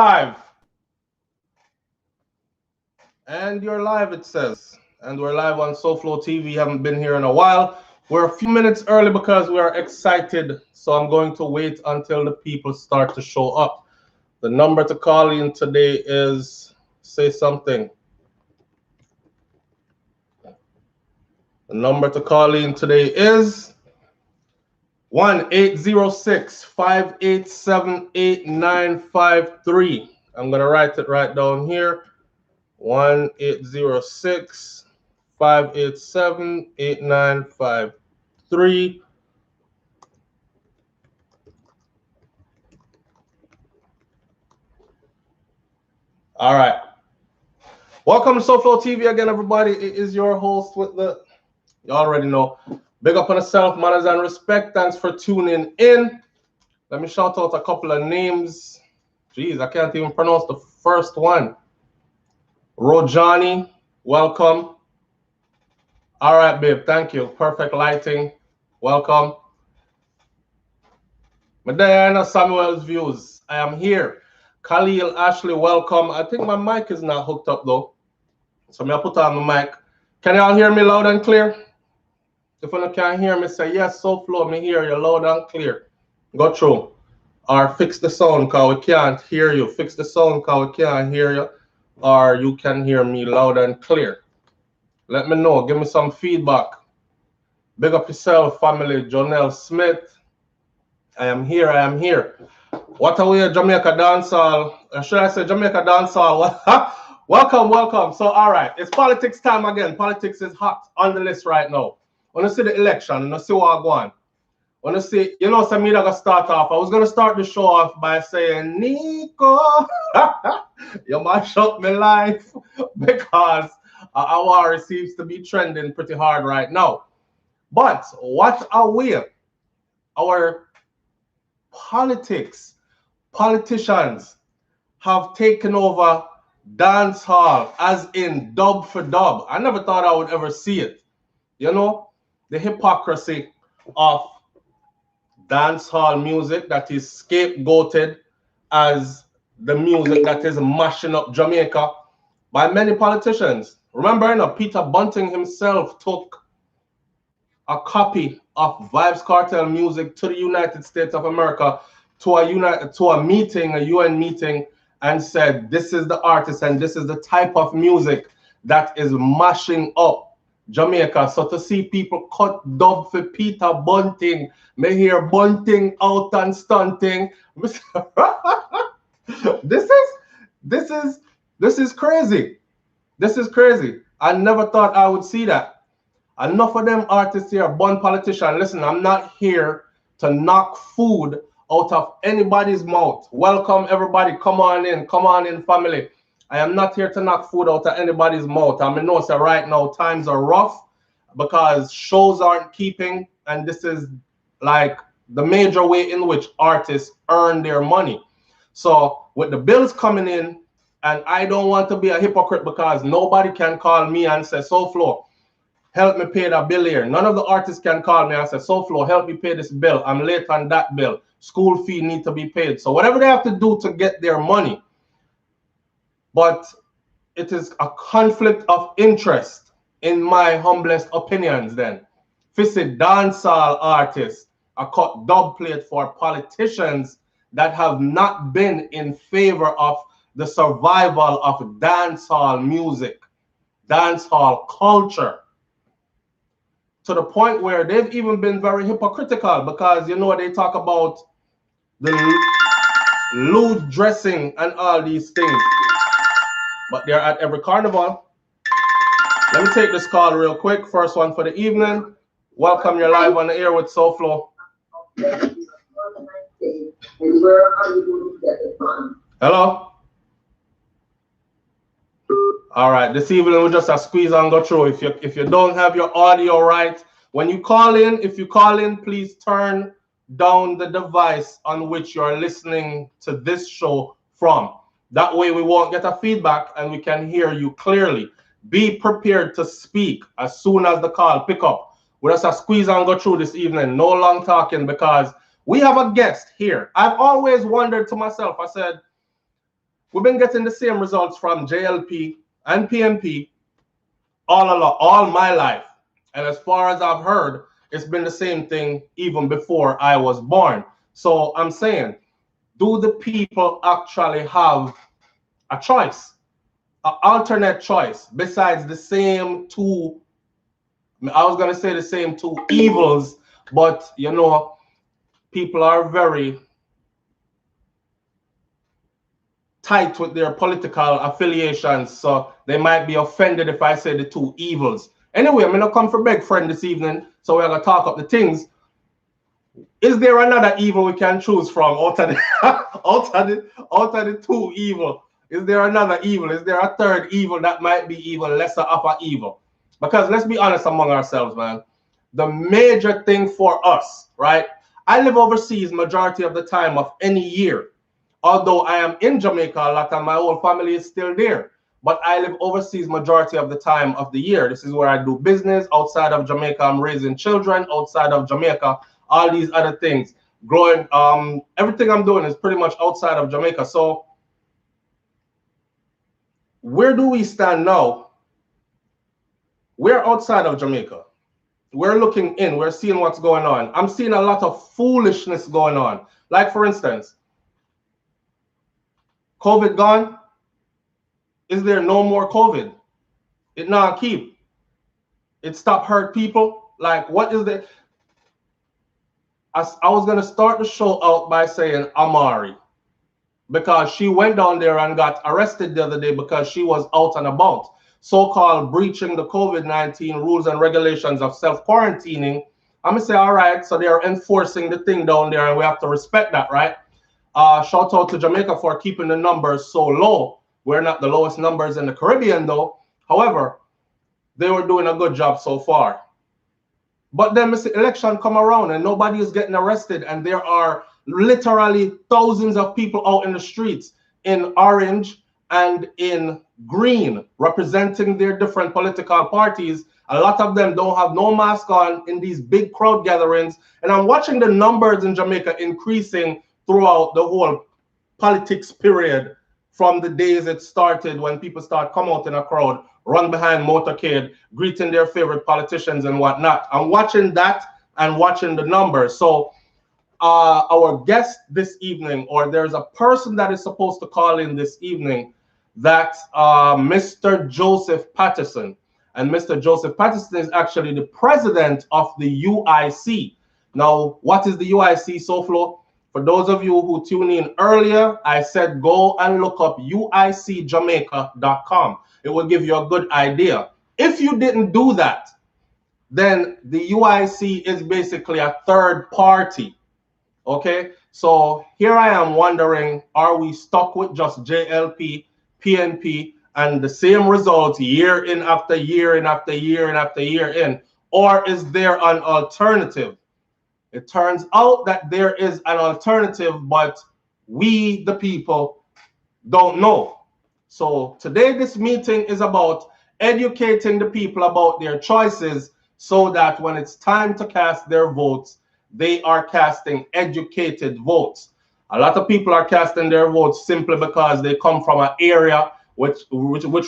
Live. And you're live, it says. And we're live on SoFlo TV. Haven't been here in a while. We're a few minutes early because we are excited. So I'm going to wait until the people start to show up. The number to call in today is, say something. The number to call in today is 1-806-587-8953. I'm going to write it right down here. 1-806-587-8953. All right. Welcome to SoFlo TV again, everybody. It is your host with the, you already know, big up on yourself, manners and respect. Thanks for tuning in. Let me shout out a couple of names. Jeez, I can't even pronounce the first one. Rojani, welcome. All right, babe, thank you. Perfect lighting, welcome. Diana Samuel's views, I am here. Khalil Ashley, welcome. I think my mic is not hooked up though. So I'm gonna put on the mic. Can y'all hear me loud and clear? If you can't hear me, say yes, SoFlo, me hear you loud and clear. Go through. Or fix the sound because we can't hear you. Fix the sound because we can't hear you. Or you can hear me loud and clear. Let me know. Give me some feedback. Big up yourself, family. Jonelle Smith. I am here. I am here. What are we at Jamaica dancehall? Should I say Jamaica dancehall? Welcome, welcome. So, all right. It's politics time again. Politics is hot on the list right now. When you see the election, you see what I'm going. When you see, you know, some media gonna start off. I was gonna start the show off by saying, Nico, you mash up my life because our seems to be trending pretty hard right now. But what are we? Our politicians have taken over dancehall, as in dub for dub. I never thought I would ever see it. You know, the hypocrisy of dancehall music that is scapegoated as the music that is mashing up Jamaica by many politicians. Remember, you know, Peter Bunting himself took a copy of Vibes Cartel music to the United States of America to a meeting, a UN meeting, and said, this is the artist and this is the type of music that is mashing up Jamaica. So to see people cut dub for Peter Bunting, may hear Bunting out and stunting. This is crazy. This is crazy. I never thought I would see that. Enough of them artists here, born politician. Listen, I'm not here to knock food out of anybody's mouth. Welcome everybody. Come on in, family. I am not here to knock food out of anybody's mouth. I mean, no, sir, right now times are rough because shows aren't keeping, and this is like the major way in which artists earn their money. So with the bills coming in, and I don't want to be a hypocrite because nobody can call me and say, SoFlo, help me pay that bill here. None of the artists can call me and say, SoFlo, help me pay this bill. I'm late on that bill. School fee need to be paid. So whatever they have to do to get their money. But it is a conflict of interest, in my humblest opinions then. Visit dancehall artists are cut dub plate for politicians that have not been in favor of the survival of dancehall music, dancehall culture. To the point where they've even been very hypocritical because, you know, they talk about the lewd dressing and all these things. But they're at every carnival. Let me take this call real quick. First one for the evening. Welcome, you're live on the air with SoFlo. Hello? All right, this evening we just a squeeze and go through. If you don't have your audio right, when you call in, please turn down the device on which you're listening to this show from. That way we won't get a feedback and we can hear you clearly. Be prepared to speak as soon as the call pick up. We're just a squeeze and go through this evening. No long talking because we have a guest here. I've always wondered to myself, I said, We've been getting the same results from JLP and PNP all my life. And as far as I've heard, it's been the same thing even before I was born. So I'm saying, do the people actually have a choice, an alternate choice, besides the same two, I was going to say the same two evils, but you know, people are very tight with their political affiliations, so they might be offended if I say the two evils. Anyway, I'm gonna come for beg friend this evening, so we're gonna talk up the things. Is there another evil we can choose from out of the out of the two evil? Is there another evil? Is there a third evil that might be even lesser of an evil? Because let's be honest among ourselves, man. The major thing for us, right? I live overseas majority of the time of any year. Although I am in Jamaica a lot and my whole family is still there. But I live overseas majority of the time of the year. This is where I do business. Outside of Jamaica, I'm raising children. Outside of Jamaica, all these other things. Growing, everything I'm doing is pretty much outside of Jamaica. So where do we stand now? We're outside of Jamaica. We're looking in. We're seeing what's going on. I'm seeing a lot of foolishness going on. Like, for instance, COVID gone? Is there no more COVID? It not keep. It stop hurt people. Like, what is the? I was gonna start the show out by saying Amari, because she went down there and got arrested the other day because she was out and about, so-called breaching the COVID-19 rules and regulations of self-quarantining. I'm gonna say, all right, so they're enforcing the thing down there, and we have to respect that, right? Shout out to Jamaica for keeping the numbers so low. We're not the lowest numbers in the Caribbean, though. However, they were doing a good job so far. But then Mr. Election come around and nobody is getting arrested, and there are literally thousands of people out in the streets in orange and in green representing their different political parties. A lot of them don't have no mask on in these big crowd gatherings. And I'm watching the numbers in Jamaica increasing throughout the whole politics period, from the days it started when people start come out in a crowd, run behind motorcade, greeting their favorite politicians and whatnot. I'm watching that and watching the numbers. So our guest this evening, or there's a person that is supposed to call in this evening, that's Mr. Joseph Patterson. And Mr. Joseph Patterson is actually the president of the UIC. Now, what is the UIC, SoFlo? For those of you who tuned in earlier, I said go and look up uicjamaica.com. It will give you a good idea. If you didn't do that, then the UIC is basically a third party. Okay, so here I am wondering, are we stuck with just JLP, PNP, and the same results year in after year in after year and after year in? Or is there an alternative? It turns out that there is an alternative, but we, the people, don't know. So today, this meeting is about educating the people about their choices so that when it's time to cast their votes, they are casting educated votes. A lot of people are casting their votes simply because they come from an area which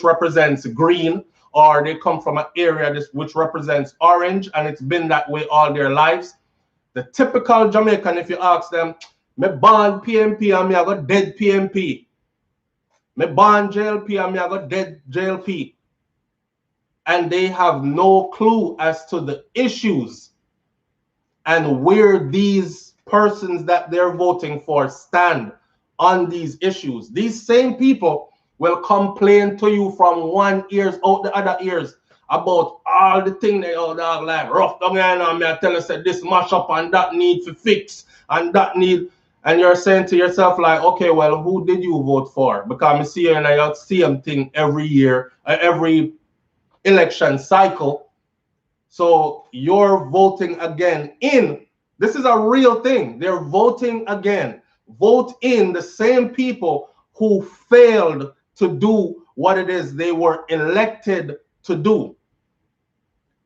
represents green, or they come from an area which represents orange, and it's been that way all their lives. The typical Jamaican, if you ask them, me born PNP and me I got dead PNP. Me born JLP and me I got dead JLP. And they have no clue as to the issues and where these persons that they're voting for stand on these issues. These same people will complain to you from one ears out the other ears about all the things they all dog like rough down here, and me I tell you said this mash up and that need to fix and that need, and you're saying to yourself like, okay, well, who did you vote for? Because I see you and I see same thing every year, every election cycle. So you're voting again in. This is a real thing. They're voting again. Vote in the same people who failed to do what it is they were elected to do.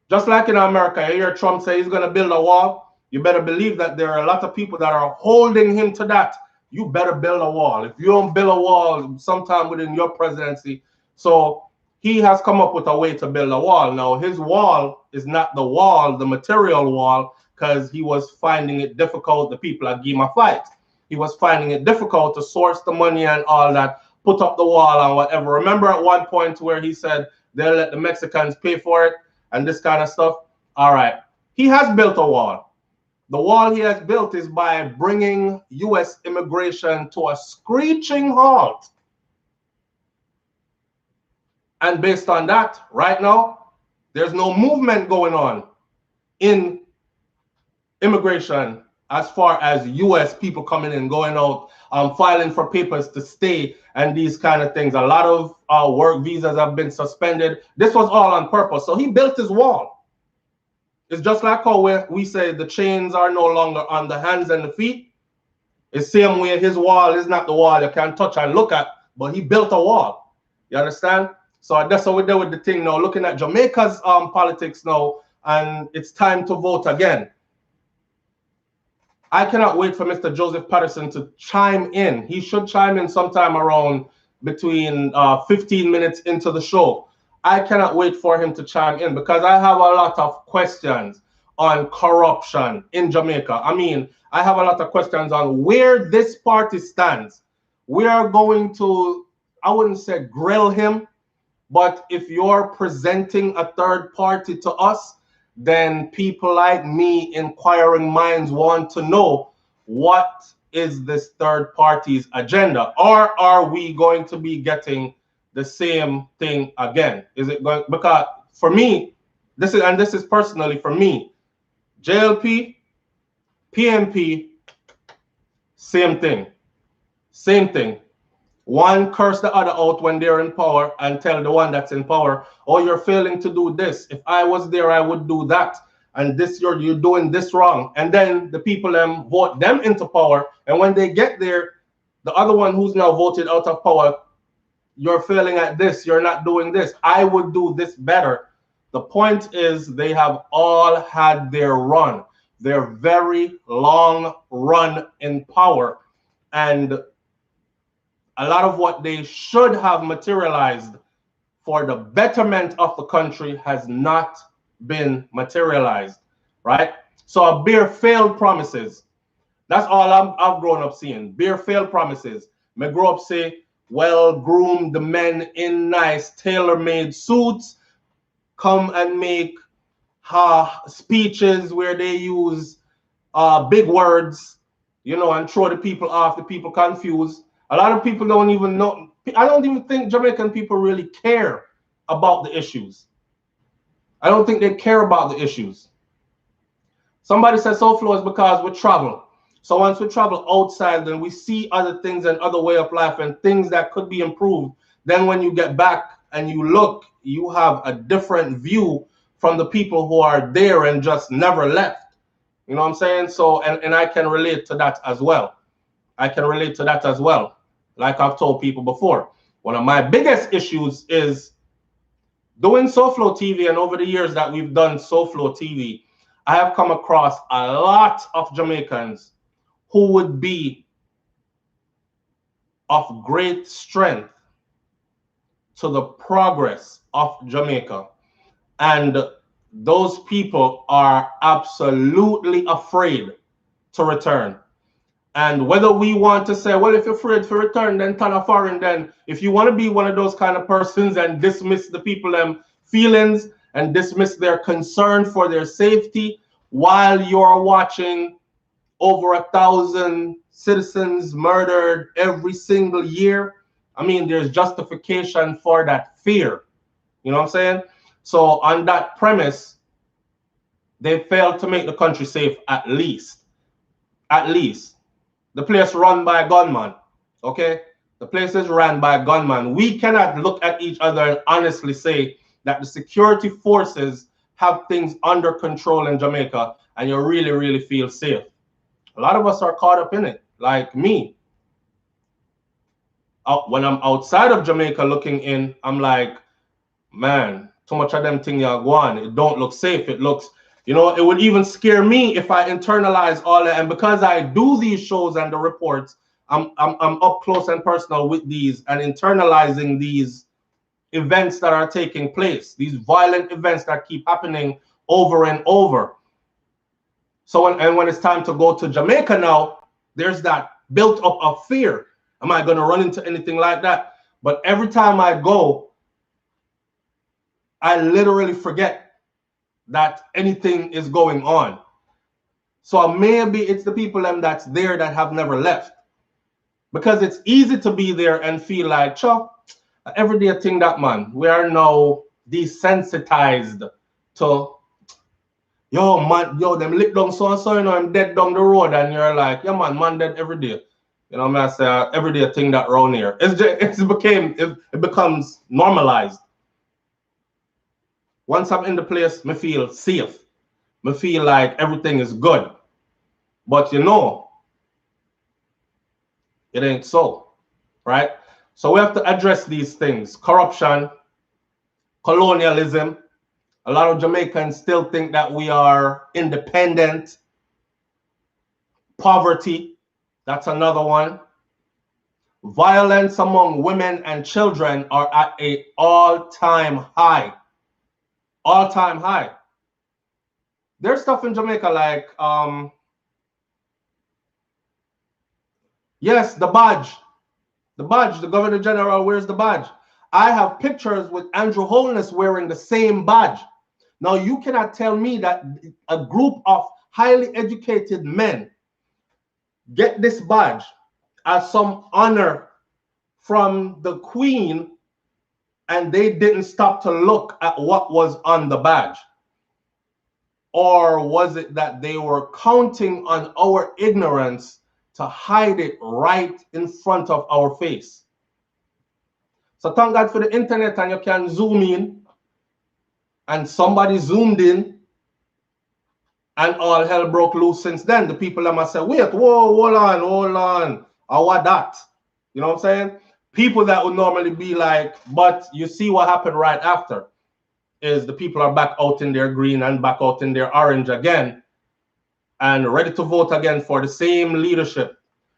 Just like in America, you hear Trump say he's going to build a wall. You better believe that there are a lot of people that are holding him to that you better build a wall. If you don't build a wall sometime within your presidency. So he has come up with a way to build a wall. Now, his wall is not the wall, the material wall, because he was finding it difficult. The people at Gima fight. He was finding it difficult to source the money and all that, put up the wall and whatever. Remember at one point where he said they'll let the Mexicans pay for it and this kind of stuff? All right. He has built a wall. The wall he has built is by bringing U.S. immigration to a screeching halt. And based on that, right now, there's no movement going on in immigration as far as U.S. people coming in, going out, filing for papers to stay and these kind of things. A lot of work visas have been suspended. This was all on purpose. So he built his wall. It's just like how we say the chains are no longer on the hands and the feet. It's the same way his wall is not the wall you can touch and look at, but he built a wall. You understand? So that's how we deal with the thing now. Looking at Jamaica's politics now, and it's time to vote again. I cannot wait for Mr. Joseph Patterson to chime in. He should chime in sometime around between 15 minutes into the show. I cannot wait for him to chime in because I have a lot of questions on corruption in Jamaica. I mean, I have a lot of questions on where this party stands. We are going to, I wouldn't say grill him, but if you're presenting a third party to us, then people like me, inquiring minds, want to know what is this third party's agenda, or are we going to be getting the same thing again? Is it going, because for me, this is personally for me, JLP, PMP, same thing. One curse the other out when they're in power and tell the one that's in power, oh, you're failing to do this. If I was there, I would do that. And this, you're doing this wrong. And then the people vote them into power. And when they get there, the other one who's now voted out of power, you're failing at this, you're not doing this. I would do this better. The point is they have all had their run, their very long run in power. And a lot of what they should have materialized for the betterment of the country has not been materialized, right? So a bare failed promises. That's all I've grown up seeing. Bare failed promises. Me grow up say, well-groomed men in nice tailor-made suits come and make speeches where they use big words, you know, and throw the people off, the people confused. A lot of people don't even know. I don't even think Jamaican people really care about the issues. I don't think they care about the issues. Somebody said so flow is because we travel. So once we travel outside, then we see other things and other way of life and things that could be improved. Then when you get back and you look, you have a different view from the people who are there and just never left. You know what I'm saying? So, and I can relate to that as well. I can relate to that as well. Like I've told people before, one of my biggest issues is doing SoFlo TV, and over the years that we've done SoFlo TV, I have come across a lot of Jamaicans who would be of great strength to the progress of Jamaica. And those people are absolutely afraid to return. And whether we want to say, well, if you're afraid to return, then turn a foreign, then if you want to be one of those kind of persons and dismiss the people feelings and dismiss their concern for their safety while you're watching over 1,000 citizens murdered every single year, I mean, there's justification for that fear. You know what I'm saying? So on that premise, they failed to make the country safe at least. At least. The place run by a gunman, okay? The place is run by a gunman. We cannot look at each other and honestly say that the security forces have things under control in Jamaica and you really, really feel safe. A lot of us are caught up in it, like me. When I'm outside of Jamaica looking in, I'm like, man, too much of them things are going. It don't look safe. It looks, you know, it would even scare me if I internalize all that. And because I do these shows and the reports, I'm up close and personal with these and internalizing these events that are taking place, these violent events that keep happening over and over. So when it's time to go to Jamaica now, there's that built up of fear. Am I going to run into anything like that? But every time I go, I literally forget that anything is going on. So maybe it's the people that's there that have never left. Because it's easy to be there and feel like, Chuck, everyday thing that, man, we are now desensitized to, yo, man, yo, them lick down so and so, you know, I'm dead down the road, and you're like, yeah, man dead every day. You know, I say everyday thing that around here. It becomes normalized. Once I'm in the place, me feel safe. Me feel like everything is good. But you know, it ain't so, right? So we have to address these things. Corruption, colonialism. A lot of Jamaicans still think that we are independent. Poverty, that's another one. Violence among women and children are at an all-time high. All-time high. There's stuff in Jamaica like, yes, the badge. The badge, the Governor General wears the badge. I have pictures with Andrew Holness wearing the same badge. Now, you cannot tell me that a group of highly educated men get this badge as some honor from the Queen, and they didn't stop to look at what was on the badge. Or was it that they were counting on our ignorance to hide it right in front of our face? So thank God for the internet, and you can zoom in, and somebody zoomed in, and all hell broke loose since then. The people that must say, wait, whoa, hold on, or what that? You know what I'm saying? People that would normally be like, but you see what happened right after is the people are back out in their green and back out in their orange again, and ready to vote again for the same leadership,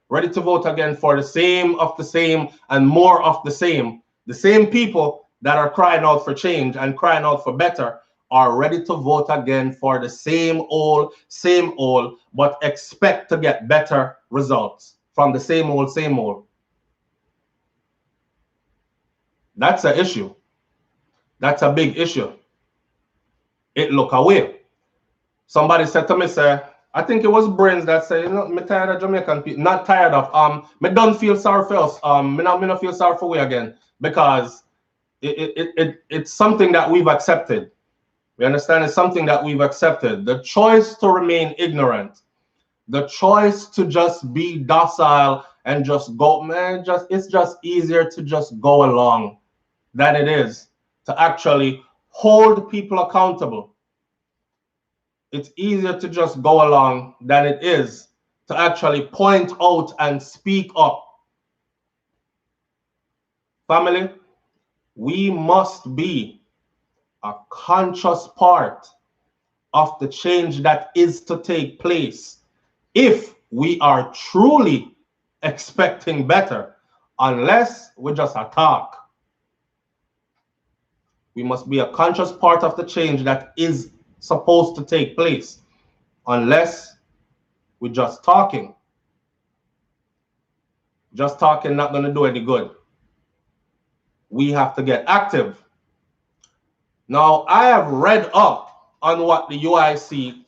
ready to vote again for the same of the same and more of the same. The same people that are crying out for change and crying out for better are ready to vote again for the same old, but expect to get better results from the same old. That's an issue. That's a big issue. It look away. Somebody said to me, sir, I think it was Brains that said, you know, me tired of Jamaican people, not tired of, me don't feel sorry for us, me not feel sorry for we again, because it's something that we've accepted. We understand it's something that we've accepted. The choice to remain ignorant, the choice to just be docile and just go, man, it's just easier to just go along than it is to actually hold people accountable. It's easier to just go along than it is to actually point out and speak up. Family, we must be a conscious part of the change that is to take place if we are truly expecting better, unless we just talk. We must be a conscious part of the change that is supposed to take place, unless we're just talking. Just talking not going to do any good. We have to get active. Now, I have read up on what the UIC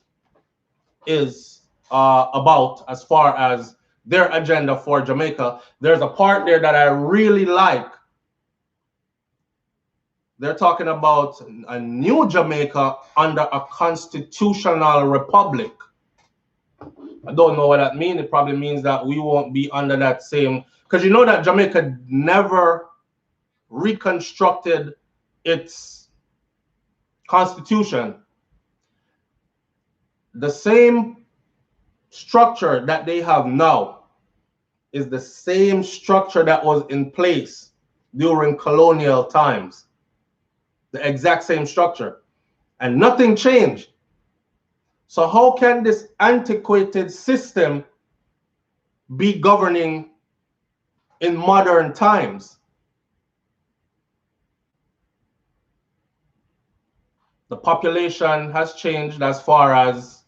is about as far as their agenda for Jamaica. There's a part there that I really like. They're talking about a new Jamaica under a constitutional republic. I don't know what that means. It probably means that we won't be under that same, because you know that Jamaica never reconstructed its constitution. The same structure that they have now is the same structure that was in place during colonial times. The exact same structure. And nothing changed. So how can this antiquated system be governing in modern times. The population has changed as far as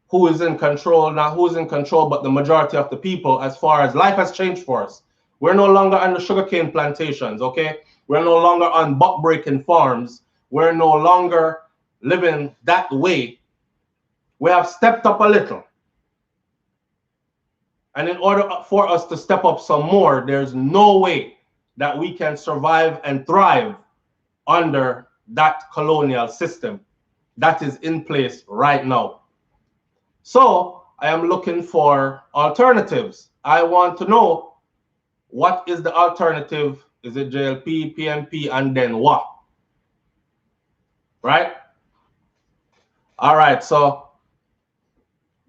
who is in control, not who's in control, but the majority of the people, as far as life has changed for us. We're no longer on the sugarcane plantations, okay? We're no longer on buck-breaking farms. We're no longer living that way. We have stepped up a little. And in order for us to step up some more, there's no way that we can survive and thrive under that colonial system that is in place right now. So I am looking for alternatives. I want to know, what is the alternative? Is it JLP, PMP, and then what? Right? All right, so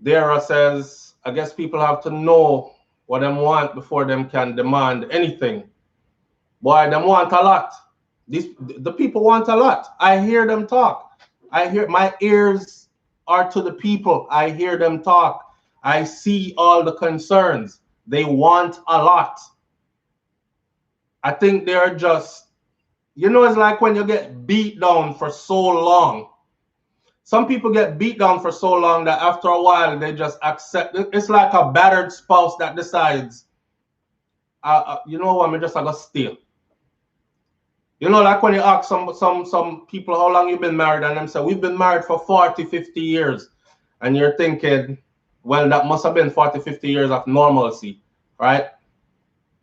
Dara says, I guess people have to know what them want before them can demand anything. Boy, them want a lot. The people want a lot. I hear them talk. My ears are to the people. I hear them talk. I see all the concerns. They want a lot. I think they're just, it's like when you get beat down for so long. Some people get beat down for so long that after a while they just accept. It's like a battered spouse that decides, you know what, I'm just gonna steal. Like when you ask some people how long you've been married, and them say, we've been married for 40, 50 years. And you're thinking, well, that must have been 40, 50 years of normalcy, right?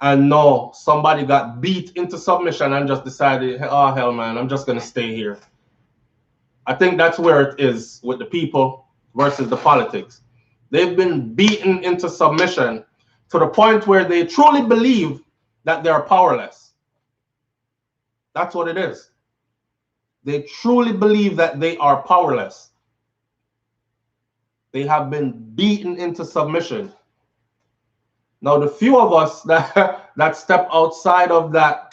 And no, somebody got beat into submission and just decided, oh, hell, man, I'm just going to stay here. I think that's where it is with the people versus the politics. They've been beaten into submission to the point where they truly believe that they're powerless. That's what it is. They truly believe that they are powerless. They have been beaten into submission. Now, the few of us that step outside of that.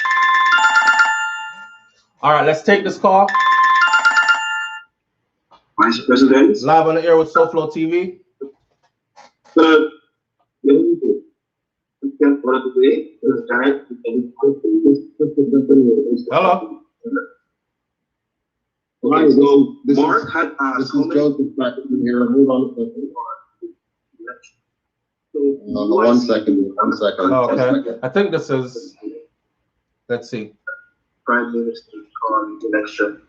All right, let's take this call. Vice President. Live on the air with SoFlo TV. Hello. Okay, so Mark had asked. This is Joseph back here. Hold on a second. No, 1 second. 1 second. Oh, okay. I think this is. Let's see. Prime Minister calling election.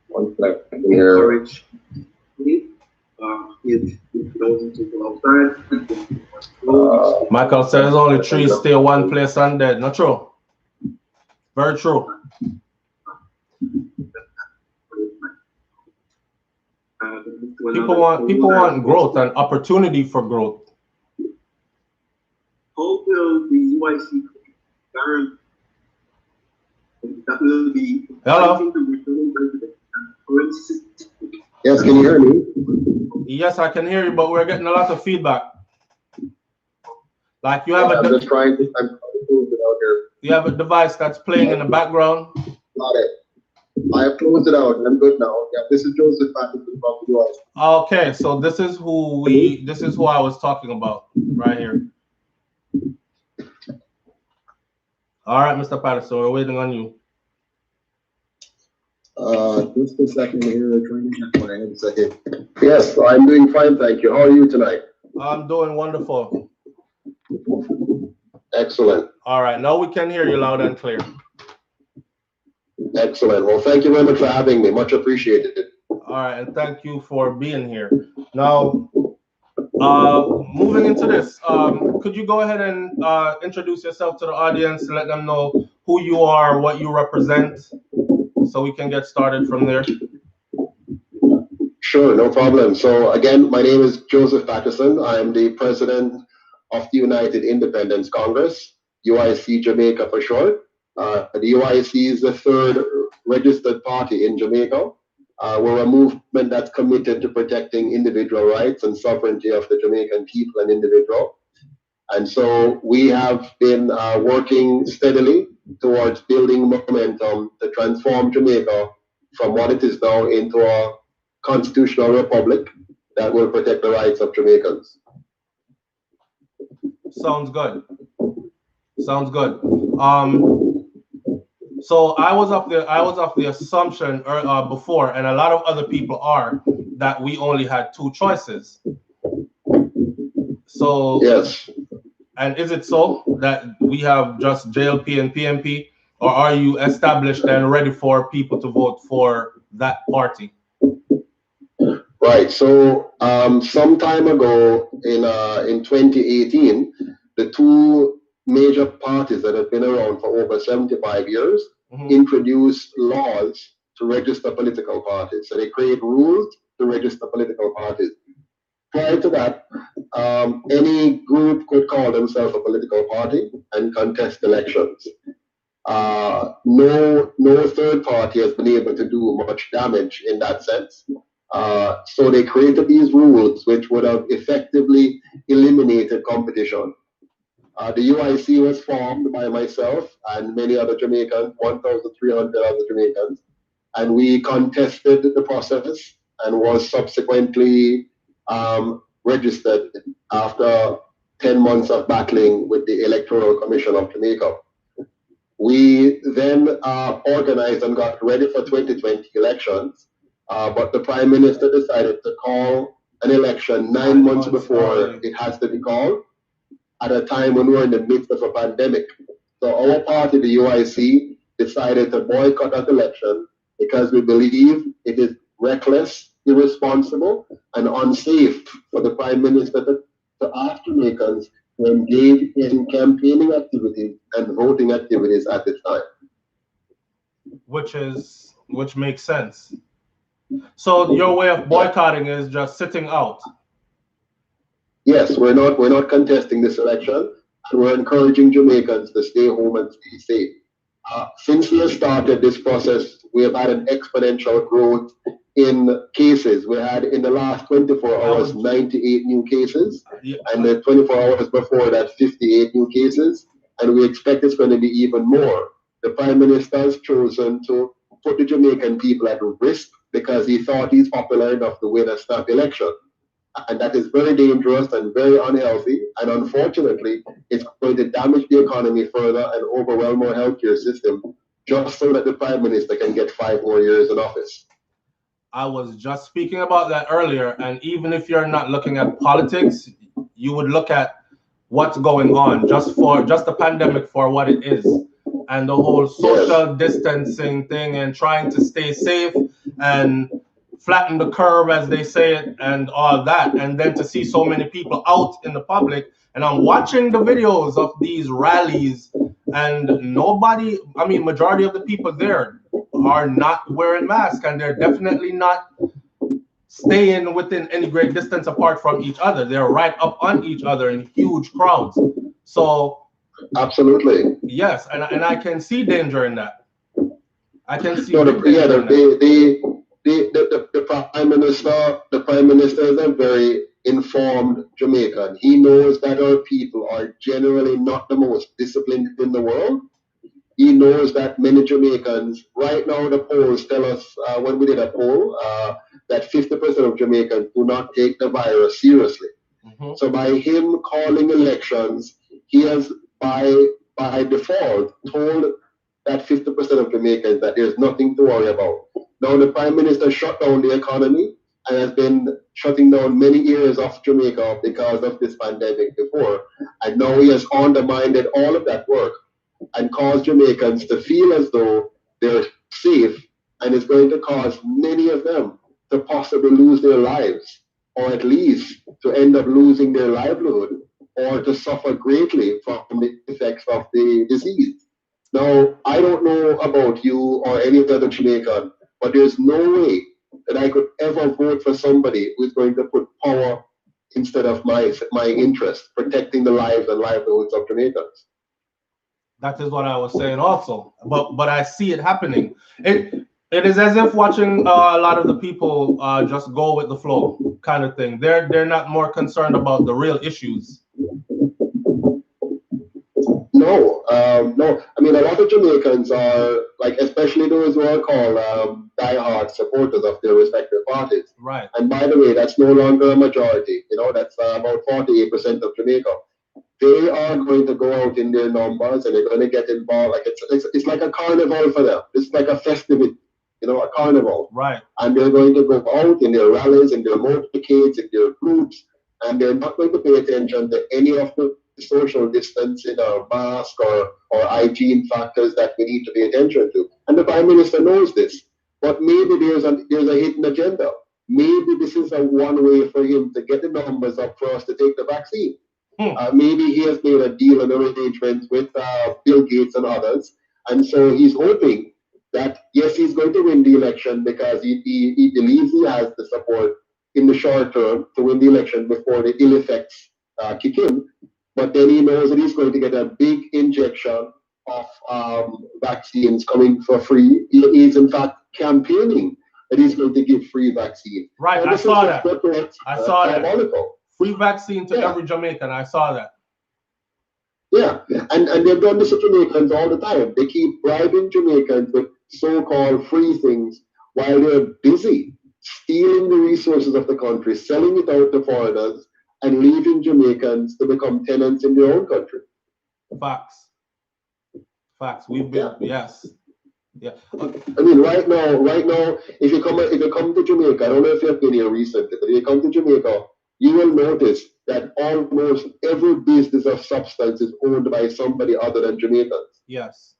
1 second here. Encourage if those people outside. Michael says only 3 stay one place and dead. Not true. Very true. People want growth and opportunity for growth. How will the UIC guarantee that will be? Hello. Yes, can you hear me? Yes, I can hear you, but we're getting a lot of feedback. Like you have I'm just trying to close it out here. You have a device that's playing in the background. Got it. I have closed it out. I'm good now. Yeah, this is Joseph Patterson from the US. Okay, so this is who I was talking about right here. All right, Mr. Patterson, we're waiting on you. Just a second here. Trying to get my headset. Yes, I'm doing fine, thank you. How are you tonight? I'm doing wonderful. Excellent. All right, now we can hear you loud and clear. Excellent. Well, thank you very much for having me. Much appreciated. All right, and thank you for being here. Now, moving into this, could you go ahead and introduce yourself to the audience, let them know who you are, what you represent, so we can get started from there? Sure, no problem. So again, my name is Joseph Patterson. I'm the president of the United Independence Congress, UIC Jamaica for short. The UIC is the third registered party in Jamaica. We're a movement that's committed to protecting individual rights and sovereignty of the Jamaican people and individual. And so we have been working steadily towards building momentum to transform Jamaica from what it is now into a constitutional republic that will protect the rights of Jamaicans. Sounds good. Sounds good. So I was of the assumption before, and a lot of other people are, that we only had two choices. So Yes. And is it so that we have just JLP and PMP, or are you established and ready for people to vote for that party? Right. So some time ago in 2018, the two major parties that have been around for over 75 years introduced laws to register political parties. So they create rules to register political parties. Prior to that, any group could call themselves a political party and contest elections. No third party has been able to do much damage in that sense. So they created these rules which would have effectively eliminated competition. The UIC was formed by myself and many other Jamaicans, 1,300 other Jamaicans, and we contested the process and was subsequently registered after 10 months of battling with the Electoral Commission of Jamaica. We then organized and got ready for 2020 elections, but the Prime Minister decided to call an election 9 months before it has to be called, at a time when we're in the midst of a pandemic. So our party, the UIC, decided to boycott that election because we believe it is reckless, irresponsible, and unsafe for the Prime Minister to ask Jamaicans to engage in campaigning activities and voting activities at this time. Which makes sense. So your way of boycotting is just sitting out. Yes, we're not contesting this election, and we're encouraging Jamaicans to stay home and stay safe. Since we have started this process, we have had an exponential growth in cases. We had in the last 24 hours 98 new cases, and the 24 hours before that 58 new cases, and we expect it's going to be even more. The Prime Minister has chosen to put the Jamaican people at risk because he thought he's popular enough to win a snap election. And that is very dangerous and very unhealthy. And unfortunately, it's going to damage the economy further and overwhelm our healthcare system just so that the Prime Minister can get 5 more years in office. I was just speaking about that earlier. And even if you're not looking at politics, you would look at what's going on, just the pandemic for what it is. And the whole social distancing thing and trying to stay safe and flatten the curve, as they say it, and all that. And then to see so many people out in the public, and I'm watching the videos of these rallies, and nobody, I mean, majority of the people there are not wearing masks, and they're definitely not staying within any great distance apart from each other. They're right up on each other in huge crowds. So absolutely, yes, and I can see danger in that. I can see the Prime Minister is a very informed Jamaican. He knows that our people are generally not the most disciplined in the world. He knows that many Jamaicans, right now the polls tell us, when we did a poll, that 50% of Jamaicans do not take the virus seriously. So by him calling elections, he has by default told that 50% of Jamaicans that there's nothing to worry about. Now the Prime Minister shut down the economy and has been shutting down many areas of Jamaica because of this pandemic before. And now he has undermined all of that work and caused Jamaicans to feel as though they're safe, and it's going to cause many of them to possibly lose their lives, or at least to end up losing their livelihood, or to suffer greatly from the effects of the disease. Now, I don't know about you or any other Jamaican, but there's no way that I could ever vote for somebody who's going to put power instead of my interest, protecting the lives and livelihoods of Jamaicans. That is what I was saying also, but I see it happening. It is as if watching a lot of the people just go with the flow kind of thing. They're not more concerned about the real issues. No. I mean, a lot of Jamaicans are, like, especially those who are called diehard supporters of their respective parties. Right. And by the way, that's no longer a majority. You know, that's about 48% of Jamaica. They are going to go out in their numbers and they're going to get involved. Like it's like a carnival for them. It's like a festivity, you know, a carnival. Right. And they're going to go out in their rallies, in their motorcades, in their groups, and they're not going to pay attention to any of the social distancing or mask or hygiene factors that we need to pay attention to. And the Prime Minister knows this. But maybe there's a hidden agenda. Maybe this is a one way for him to get the numbers up for us to take the vaccine. Maybe he has made a deal and arrangement with Bill Gates and others. And so he's hoping that, yes, he's going to win the election because he believes he has the support in the short term to win the election before the ill effects kick in. But then he knows that he's going to get a big injection of vaccines coming for free. He is, in fact, campaigning that he's going to give free vaccine. Right, I saw that. I saw that. Free vaccine to every Jamaican. I saw that. Yeah, and they've done this to Jamaicans all the time. They keep bribing Jamaicans with so-called free things while they're busy stealing the resources of the country, selling it out to foreigners, and leaving Jamaicans to become tenants in their own country. Facts. We've been yes. Yeah. I mean, right now, if you come to Jamaica, I don't know if you've been here recently, but if you come to Jamaica, you will notice that almost every business of substance is owned by somebody other than Jamaicans. Yes.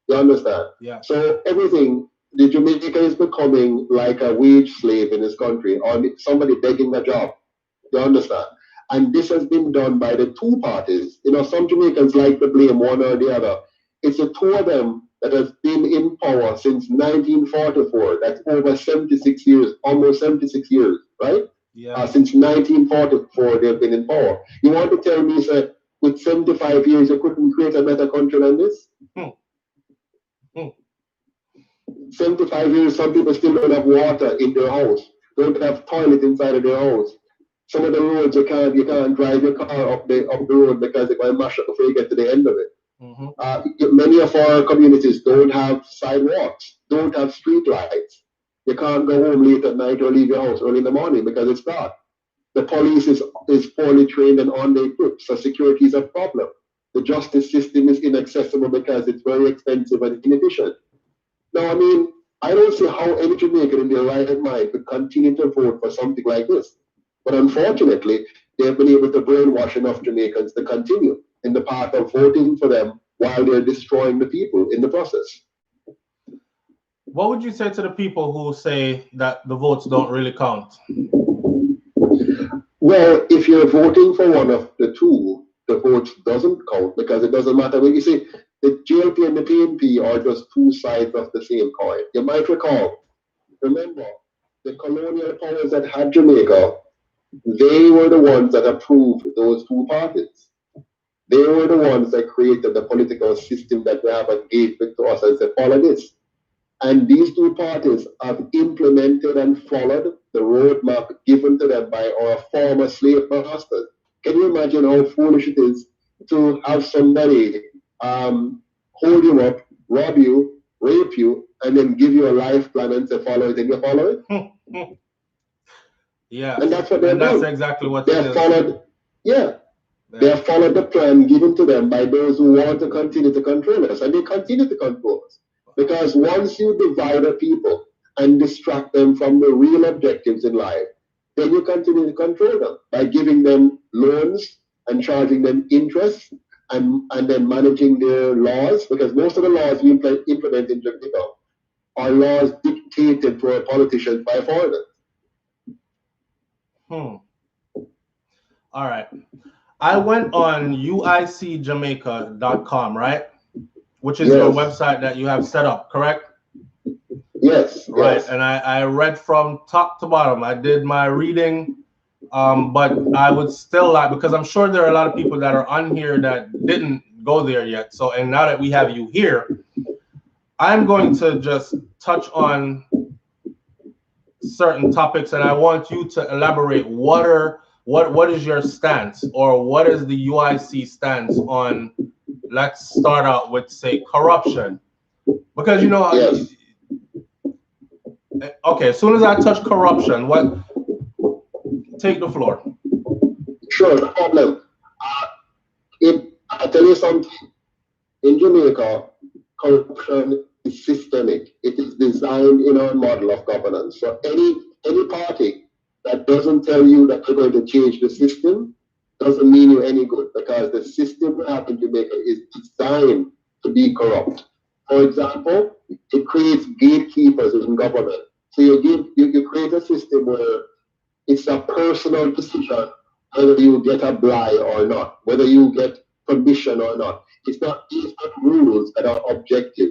You understand? Yeah. So everything, the Jamaican is becoming like a wage slave in this country, or somebody begging a job. You understand? And this has been done by the two parties. You know, some Jamaicans like to blame one or the other. It's the two of them that has been in power since 1944. That's over 76 years, almost 76 years, right? Yeah. Since 1944, they've been in power. You want to tell me, sir, with 75 years, you couldn't create a better country than this? 75 years, some people still don't have water in their house, don't have toilet inside of their house. Some of the roads you can't drive your car up the road because it might mash up before you get to the end of it. Many of our communities don't have sidewalks, don't have street lights. You can't go home late at night or leave your house early in the morning because it's dark. The police is poorly trained and under-equipped, so security is a problem. The justice system is inaccessible because it's very expensive and inefficient. Now, I mean, I don't see how any Jamaican in their right mind could continue to vote for something like this. But unfortunately, they've been able to brainwash enough Jamaicans to continue in the path of voting for them while they're destroying the people in the process. What would you say to the people who say that the votes don't really count? Well, if you're voting for one of the two, the vote doesn't count because it doesn't matter. When you see the GLP and the PNP are just two sides of the same coin. You might remember, the colonial powers that had Jamaica, they were the ones that approved those two parties. They were the ones that created the political system that we have and gave it to us and said, follow this. And these two parties have implemented and followed the roadmap given to them by our former slave masters. Can you imagine how foolish it is to have somebody hold you up, rob you, rape you, and then give you a life plan and say, follow it, and you follow it? Yeah. And that's what they've done. That's exactly what they have followed. Yeah. They have followed the plan given to them by those who want to continue to control us, and they continue to control us. Because once you divide the people and distract them from the real objectives in life, then you continue to control them by giving them loans and charging them interest and then managing their laws. Because most of the laws we implement in Jamaica are laws dictated to our politicians by foreigners. All right. I went on uicjamaica.com, right? Which is your website that you have set up, correct? Yes. Right. Yes. And I read from top to bottom. I did my reading, but I would still like, because I'm sure there are a lot of people that are on here that didn't go there yet. So, and now that we have you here, I'm going to just touch on certain topics, and I want you to elaborate what is your stance, or what is the UIC stance on, let's start out with, say, corruption. Because, you know, Okay, as soon as I touch corruption, what? Take the floor. Sure, no problem. I tell you something. In Jamaica, corruption is systemic. It is designed in our model of governance. So any party that doesn't tell you that they're going to change the system doesn't mean you any good, because the system we have in Jamaica is designed to be corrupt. For example, it creates gatekeepers in government. So you create a system where it's a personal decision whether you get a blight or not, whether you get permission or not. It's not based on rules that are objective,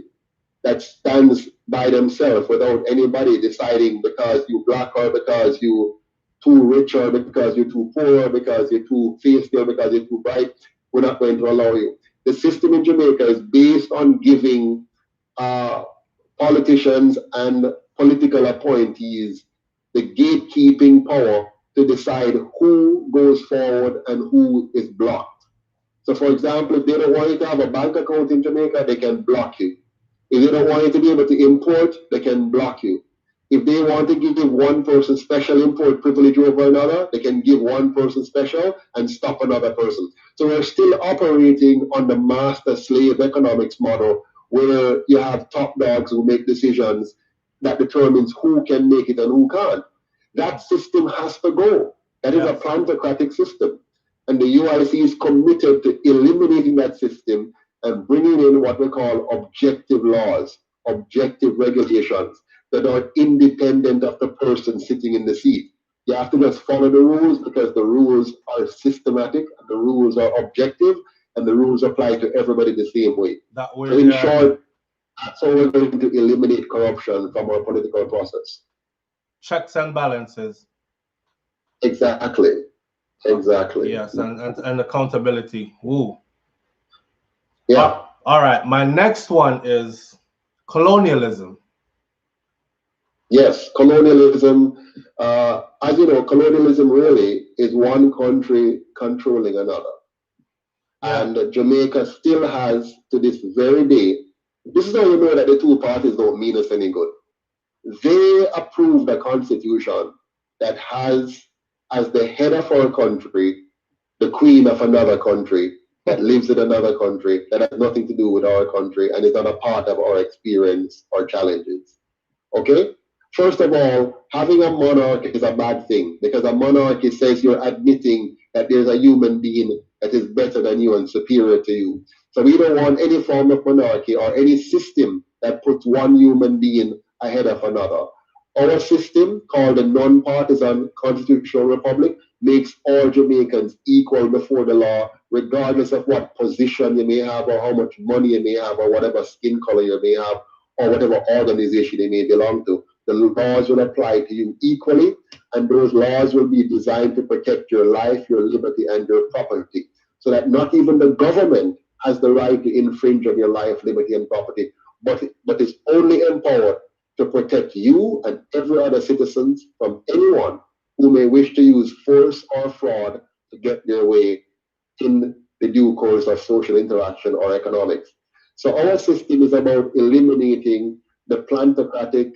that stands by themselves without anybody deciding because you black or because you too rich or because you're too poor, because you're too feisty or because you're too bright. We're not going to allow you. The system in Jamaica is based on giving uh, politicians and political appointees the gatekeeping power to decide who goes forward and who is blocked. So, for example, if they don't want you to have a bank account in Jamaica, they can block you. If they don't want you to be able to import, they can block you. If they want to give one person special import privilege over another, they can give one person special and stop another person. So we're still operating on the master-slave economics model, where you have top dogs who make decisions that determines who can make it and who can't. That system has to go. That is a plantocratic system. And the UIC is committed to eliminating that system and bringing in what we call objective laws, objective regulations that are independent of the person sitting in the seat. You have to just follow the rules because the rules are systematic and the rules are objective and the rules apply to everybody the same way. So in short, that's how we're going to eliminate corruption from our political process. Checks and balances. Exactly. Exactly. Yes, and accountability. Ooh. Yeah. All right. My next one is colonialism. Yes, colonialism. As you know, colonialism really is one country controlling another. Yeah. And Jamaica still has, to this very day, this is how you know that the two parties don't mean us any good. They approved a constitution that has as the head of our country the queen of another country that lives in another country that has nothing to do with our country and is not a part of our experience or challenges. Okay? First of all, having a monarch is a bad thing because a monarchy says you're admitting that there's a human being that is better than you and superior to you. So we don't want any form of monarchy or any system that puts one human being ahead of another. Our system, called the non-partisan constitutional republic, makes all Jamaicans equal before the law, regardless of what position you may have or how much money you may have or whatever skin color you may have or whatever organization you may belong to. The laws will apply to you equally, and those laws will be designed to protect your life, your liberty, and your property, so that not even the government has the right to infringe on your life, liberty, and property, but is only empowered to protect you and every other citizen from anyone who may wish to use force or fraud to get their way in the due course of social interaction or economics. So our system is about eliminating the plantocratic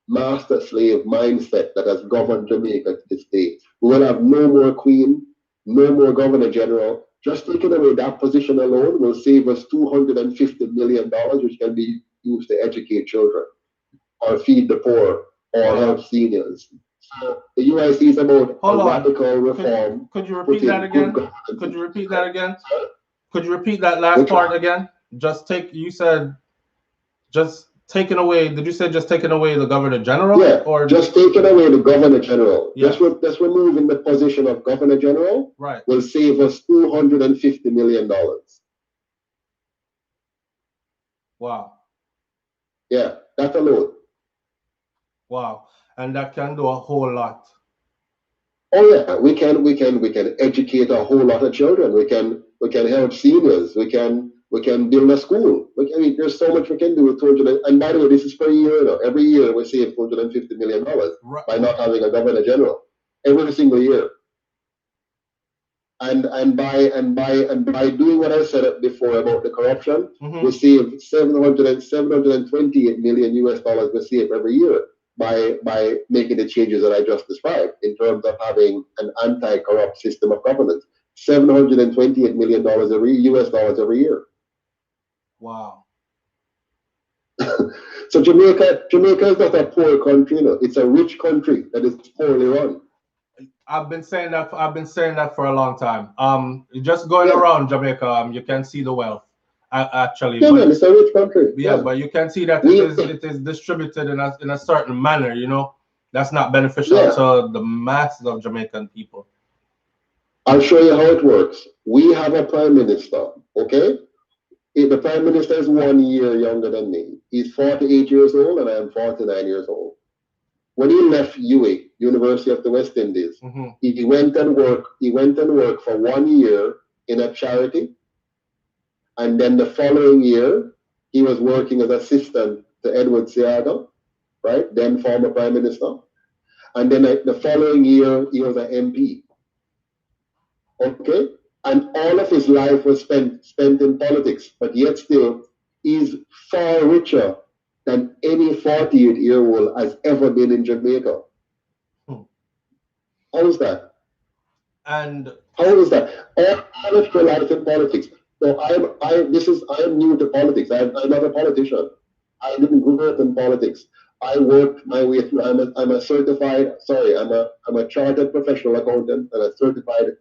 master slave mindset that has governed Jamaica to this day. We will have no more queen, no more governor general. Just taking away that position alone will save us $250 million, which can be used to educate children or feed the poor or help seniors. So the UIC is about radical reform. Could you repeat that again? Could you repeat that again? Could you repeat that last part again? You said just taking away, did you say just taking away the governor general? Yeah, or just taking away the governor general. Yeah. Just removing the position of governor general will save us $250 million. Wow. Yeah, that alone. Wow. And that can do a whole lot. Oh yeah, we can educate a whole lot of children. We can help seniors. We can build a school. I mean, there's so much we can do with 200. And by the way, this is per year. You know, every year we save $250 million by not having a governor general every single year. And by doing what I said before about the corruption, we save $728 million US we save every year by making the changes that I just described in terms of having an anti-corrupt system of governance. $728 million US dollars every year. Wow. So Jamaica is not a poor country, you know. It's a rich country that is poorly run. I've been saying that for a long time. Just going Yeah. around Jamaica, you can see the wealth. Actually, Yeah, but man, it's a rich country. yeah, but you can see that it is distributed in a certain manner, you know, that's not beneficial Yeah. to the masses of Jamaican people. I'll show you how it works. We have a prime minister, okay? The prime minister is 1 year younger than me. He's 48 years old and I'm 49 years old. When he left UWI, University of the West Indies, he went and worked. He went and worked for 1 year in a charity, and then the following year he was working as assistant to Edward Seaga, right? Then former prime minister, and then the following year he was an MP. Okay, and all of his life was spent in politics, but yet still he's far richer than any 48-year-old has ever been in Jamaica. How is that? And how is that? All of your life in politics. So I am new to politics. I'm not a politician. I didn't grow up in politics. I worked my way through. I'm a chartered professional accountant and a certified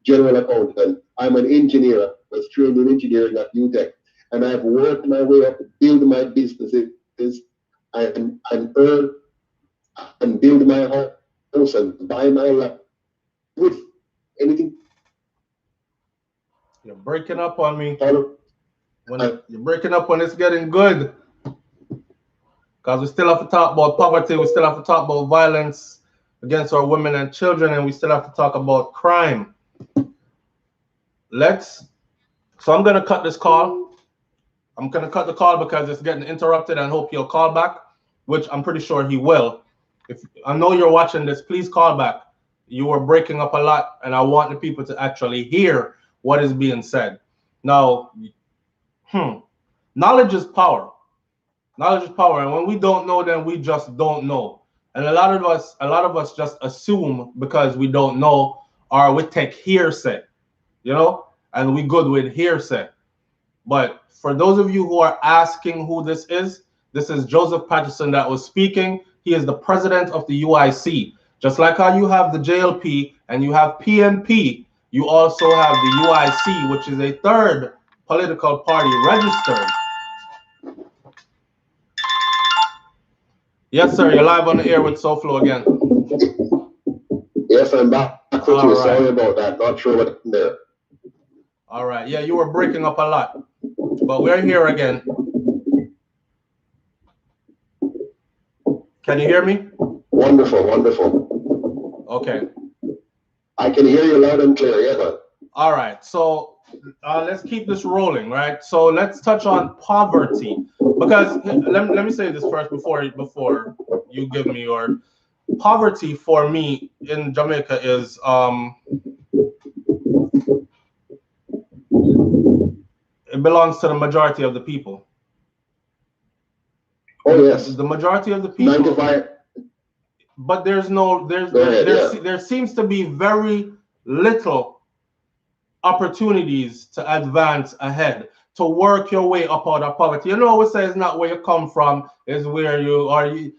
general accountant. I'm an engineer. I was trained in engineering at UTech, and I've worked my way up, build my businesses, and earn and build my house and buy my land with anything. You're breaking up on me. You're breaking up when it's getting good. Because we still have to talk about poverty, we still have to talk about violence against our women and children, and we still have to talk about crime. So I'm gonna cut this call. I'm gonna cut the call because it's getting interrupted, and hope he'll call back, which I'm pretty sure he will. If I know you're watching this, please call back. You were breaking up a lot, and I want the people to actually hear what is being said. Now, knowledge is power. Knowledge is power, and when we don't know, then we just don't know. And a lot of us just assume because we don't know, or we take hearsay, you know, and we good with hearsay. But for those of you who are asking who this is Joseph Patterson that was speaking. He is the president of the UIC. Just like how you have the JLP and you have PNP, you also have the UIC, which is a third political party registered. Yes, sir. You're live on the air with SoFlo again. Yes, I'm back with you. Right. Sorry about that. Not sure what happened there. All right. Yeah, you were breaking up a lot, but we're here again. Can you hear me? Wonderful, wonderful. Okay. I can hear you loud and clear. Yeah. All right. So let's keep this rolling, right? So let's touch on poverty, because let me say this first before you give me your poverty. For me in Jamaica is it belongs to the majority of the people. Oh yes, the majority of the people. 95. But there seems to be very little opportunities to advance ahead, to work your way up out of poverty. You know, we say it's not where you come from, is where you are. You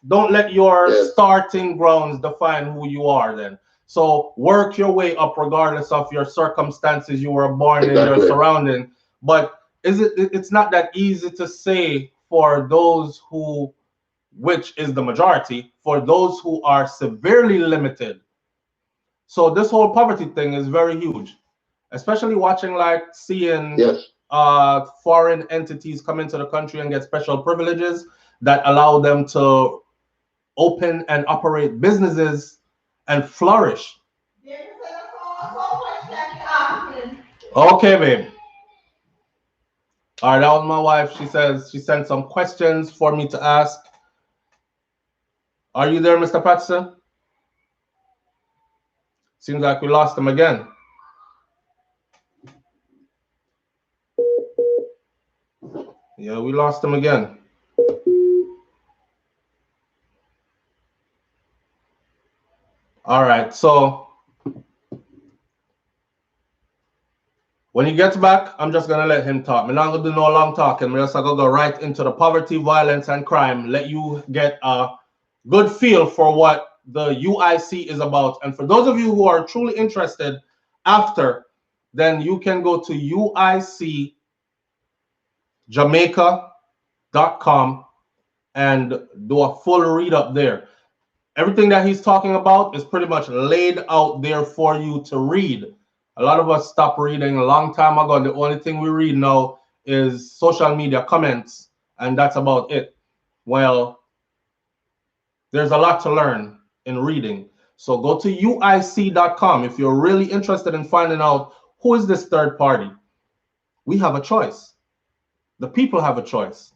don't let your starting grounds define who you are then. So work your way up regardless of your circumstances you were born in, your surrounding. But it's not that easy to say for those who, which is the majority, for those who are severely limited. So this whole poverty thing is very huge, especially seeing foreign entities come into the country and get special privileges that allow them to open and operate businesses and flourish. Okay, babe. All right, that was my wife. She says she sent some questions for me to ask. Are you there, Mr. Patterson? Seems like we lost him again. Yeah, we lost him again. All right. So when he gets back, I'm just gonna let him talk. I'm not gonna do no long talking. I'm just gonna go right into the poverty, violence, and crime. Let you get a good feel for what the UIC is about. And for those of you who are truly interested after, then you can go to uicjamaica.com and do a full read up there. Everything that he's talking about is pretty much laid out there for you to read. A lot of us stopped reading a long time ago, and the only thing we read now is social media comments, and that's about it. Well, there's a lot to learn in reading. So go to uic.com if you're really interested in finding out who is this third party. We have a choice. The people have a choice.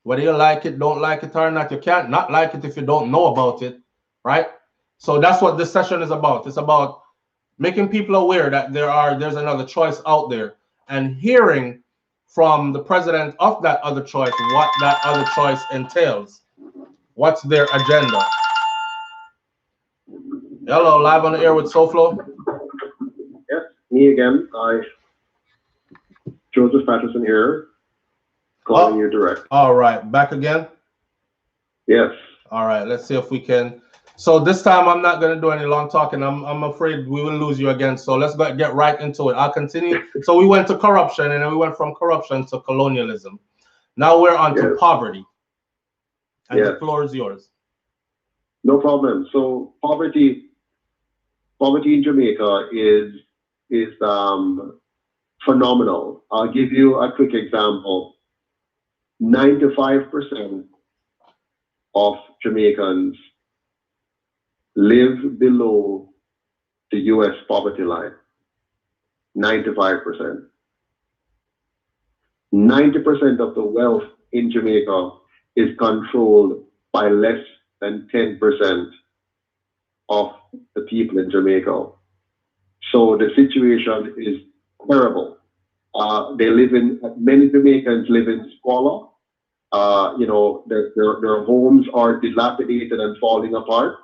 Whether you like it, don't like it or not, you can't not like it if you don't know about it, right? So that's what this session is about. It's about making people aware that there's another choice out there, and hearing from the president of that other choice what that other choice entails. What's their agenda? Hello, live on the air with SoFlo. Yes, me again. Joseph Patterson here, calling you direct. All right, back again? Yes. All right, let's see if we can. So this time I'm not going to do any long talking. I'm afraid we will lose you again. So let's get right into it. I'll continue. So we went to corruption, and then we went from corruption to colonialism. Now we're on to poverty. And the floor is yours. No problem. So poverty in Jamaica is phenomenal. I'll give you a quick example. 95% of Jamaicans live below the U.S. poverty line. 95%. 90% of the wealth in Jamaica is controlled by less than 10% of the people in Jamaica. So the situation is terrible. Many Jamaicans live in squalor. Their homes are dilapidated and falling apart.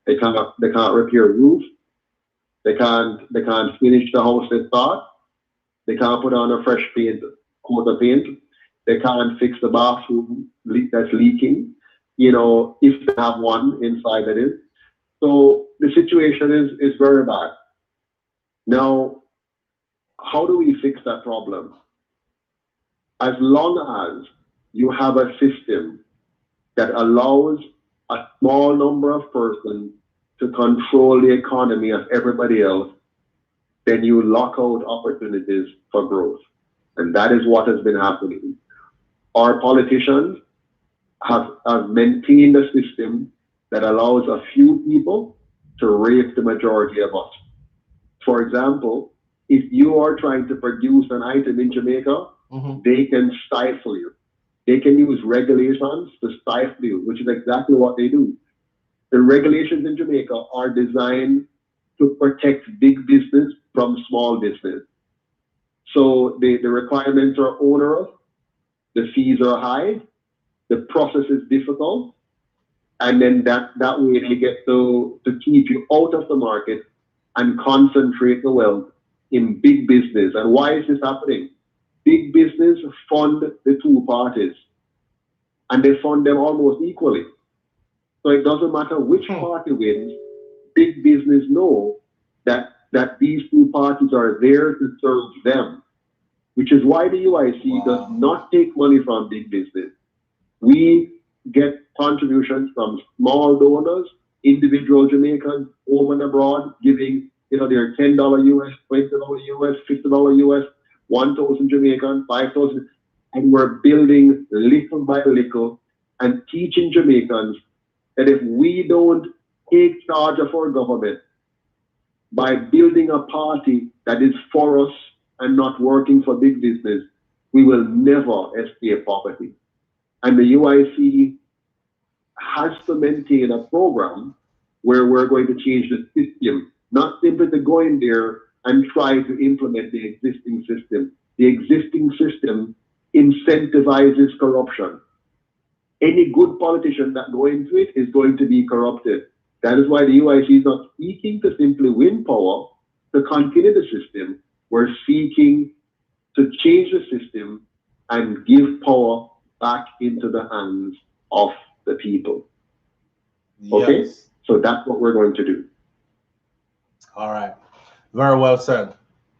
They can't repair roofs. They can't finish the house they start. They can't put on a fresh coat of paint. They can't fix the bathroom that's leaking, if they have one inside that is. So the situation is very bad. Now, how do we fix that problem? As long as you have a system that allows a small number of persons to control the economy of everybody else, then you lock out opportunities for growth. And that is what has been happening. Our politicians have maintained a system that allows a few people to rape the majority of us. For example, if you are trying to produce an item in Jamaica, they can stifle you. They can use regulations to stifle you, which is exactly what they do. The regulations in Jamaica are designed to protect big business from small business. So the requirements are onerous, the fees are high, the process is difficult, and then that way they get to keep you out of the market and concentrate the wealth in big business. And why is this happening? Big business fund the two parties, and they fund them almost equally. So it doesn't matter which party wins, big business know that these two parties are there to serve them, which is why the UIC does not take money from big business. We get contributions from small donors, individual Jamaicans, home and abroad, giving their $10 US, $20 US, $50 US, 1,000 Jamaican, 5,000, and we're building little by little and teaching Jamaicans that if we don't take charge of our government by building a party that is for us and not working for big business, we will never escape poverty. And the UIC has to maintain a program where we're going to change the system, not simply to go in there and try to implement the existing system. The existing system incentivizes corruption. Any good politician that goes into it is going to be corrupted. That is why the UIC is not seeking to simply win power to continue the system. We're seeking to change the system and give power back into the hands of the people. Okay? Yes. So that's what we're going to do. All right. Very well said.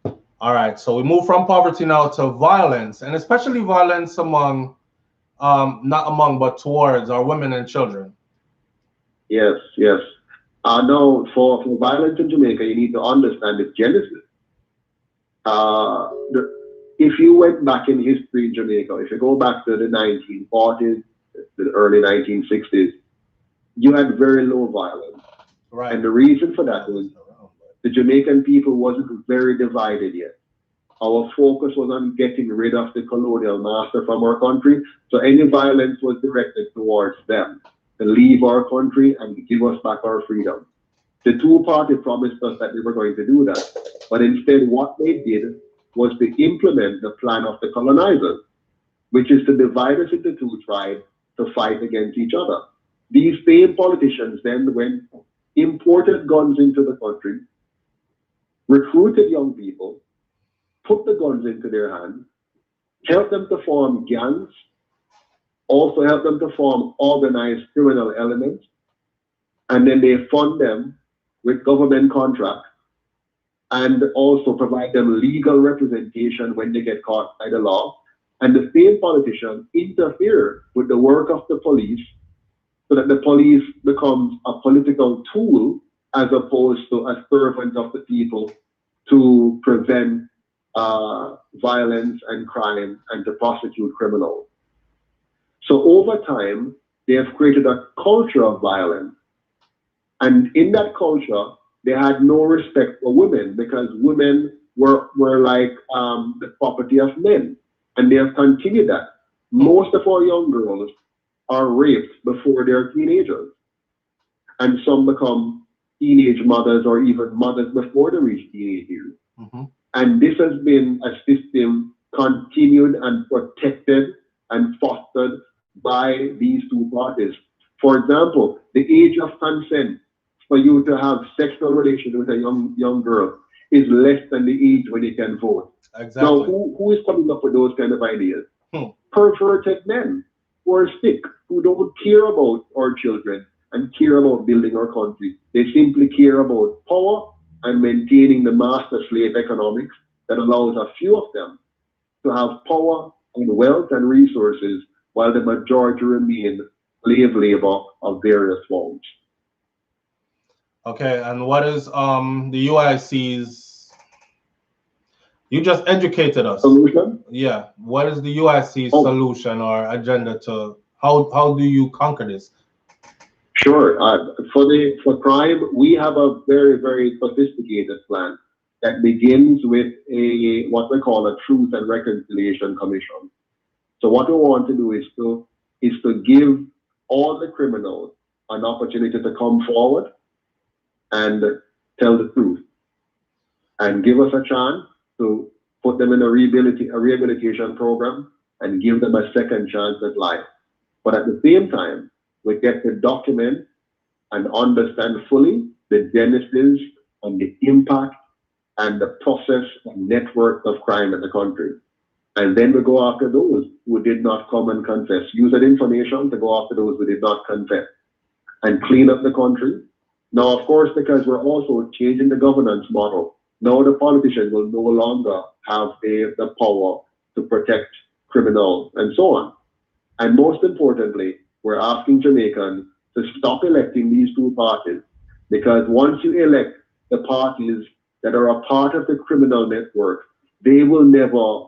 All right. So we move from poverty now to violence, and especially violence among, not among, but towards our women and children. Yes, yes. Now, for violence in Jamaica, you need to understand its genesis. If you went back in history in Jamaica, if you go back to the 1940s, the early 1960s, you had very low violence. Right. And the reason for that was the Jamaican people wasn't very divided yet. Our focus was on getting rid of the colonial master from our country. So any violence was directed towards them to leave our country and give us back our freedom. The two-party promised us that they were going to do that. But instead, what they did was to implement the plan of the colonizers, which is to divide us into two tribes to fight against each other. These same politicians then went, imported guns into the country, recruited young people, put the guns into their hands, helped them to form gangs, also helped them to form organized criminal elements, and then they fund them with government contracts and also provide them legal representation when they get caught by the law. And the same politicians interfere with the work of the police so that the police becomes a political tool as opposed to a servant of the people to prevent violence and crime and to prosecute criminals. So over time, they have created a culture of violence. And in that culture, they had no respect for women because women were like the property of men. And they have continued that. Most of our young girls are raped before they're teenagers. And some become teenage mothers or even mothers before they reach teenage years. Mm-hmm. And this has been a system continued and protected and fostered by these two parties. For example, the age of consent for you to have sexual relations with a young girl is less than the age when you can vote. Exactly. Now, who is coming up with those kind of ideas? Perverted men who are sick, who don't care about our children and care about building our country. They simply care about power and maintaining the master-slave economics that allows a few of them to have power and wealth and resources while the majority remain slave labor of various forms. Okay, and what is the UIC's? You just educated us. Solution? Yeah. What is the UIC's solution or agenda to how do you conquer this? Sure. For crime, we have a very, very sophisticated plan that begins with what we call a Truth and Reconciliation Commission. So what we want to do is to give all the criminals an opportunity to come forward and tell the truth and give us a chance to put them in a rehabilitation program and give them a second chance at life. But at the same time, we get to document and understand fully the genesis and the impact and the process and network of crime in the country. And then we go after those who did not come and confess. Use that information to go after those who did not confess and clean up the country. Now, of course, because we're also changing the governance model, now the politicians will no longer have the power to protect criminals and so on. And most importantly, we're asking Jamaicans to stop electing these two parties, because once you elect the parties that are a part of the criminal network, they will never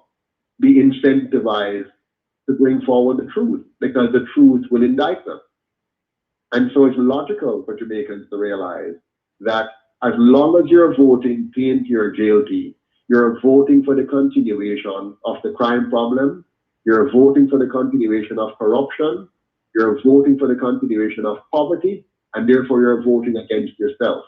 be incentivized to bring forward the truth, because the truth will indict them. And so it's logical for Jamaicans to realize that as long as you're voting paying to your JLP, you're voting for the continuation of the crime problem, you're voting for the continuation of corruption, you're voting for the continuation of poverty, and therefore you're voting against yourself.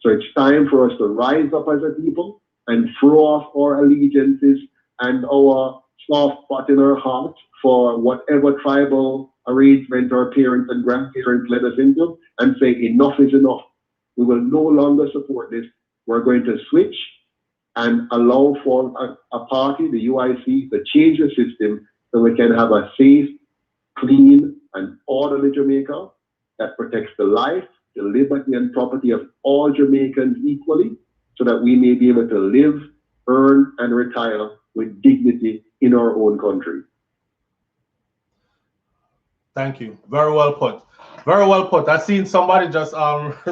So it's time for us to rise up as a people and throw off our allegiances and our soft spot in our hearts for whatever tribal arrangement our parents and grandparents led us into and say enough is enough. We will no longer support this. We're going to switch and allow for a party, the UIC, to change the system so we can have a safe, clean, and orderly Jamaica that protects the life, the liberty, and property of all Jamaicans equally, so that we may be able to live, earn, and retire with dignity in our own country. Thank you. Very well put. Very well put. I seen somebody just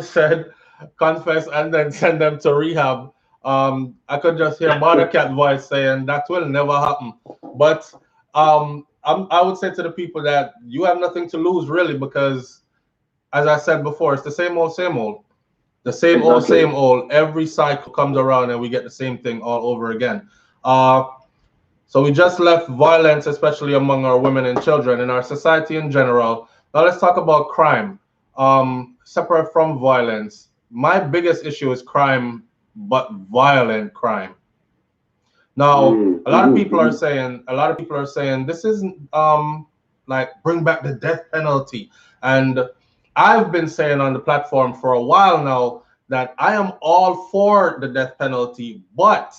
said confess and then send them to rehab. I could just hear Mother Cat voice saying that will never happen. But I would say to the people that you have nothing to lose really, because as I said before, it's the same old, same old. The same old, same old. Every cycle comes around and we get the same thing all over again. So we just left violence, especially among our women and children in our society in general. Now let's talk about crime. Separate from violence, my biggest issue is crime, but violent crime. Now, a lot of people are saying this isn't like bring back the death penalty. And I've been saying on the platform for a while now that I am all for the death penalty, but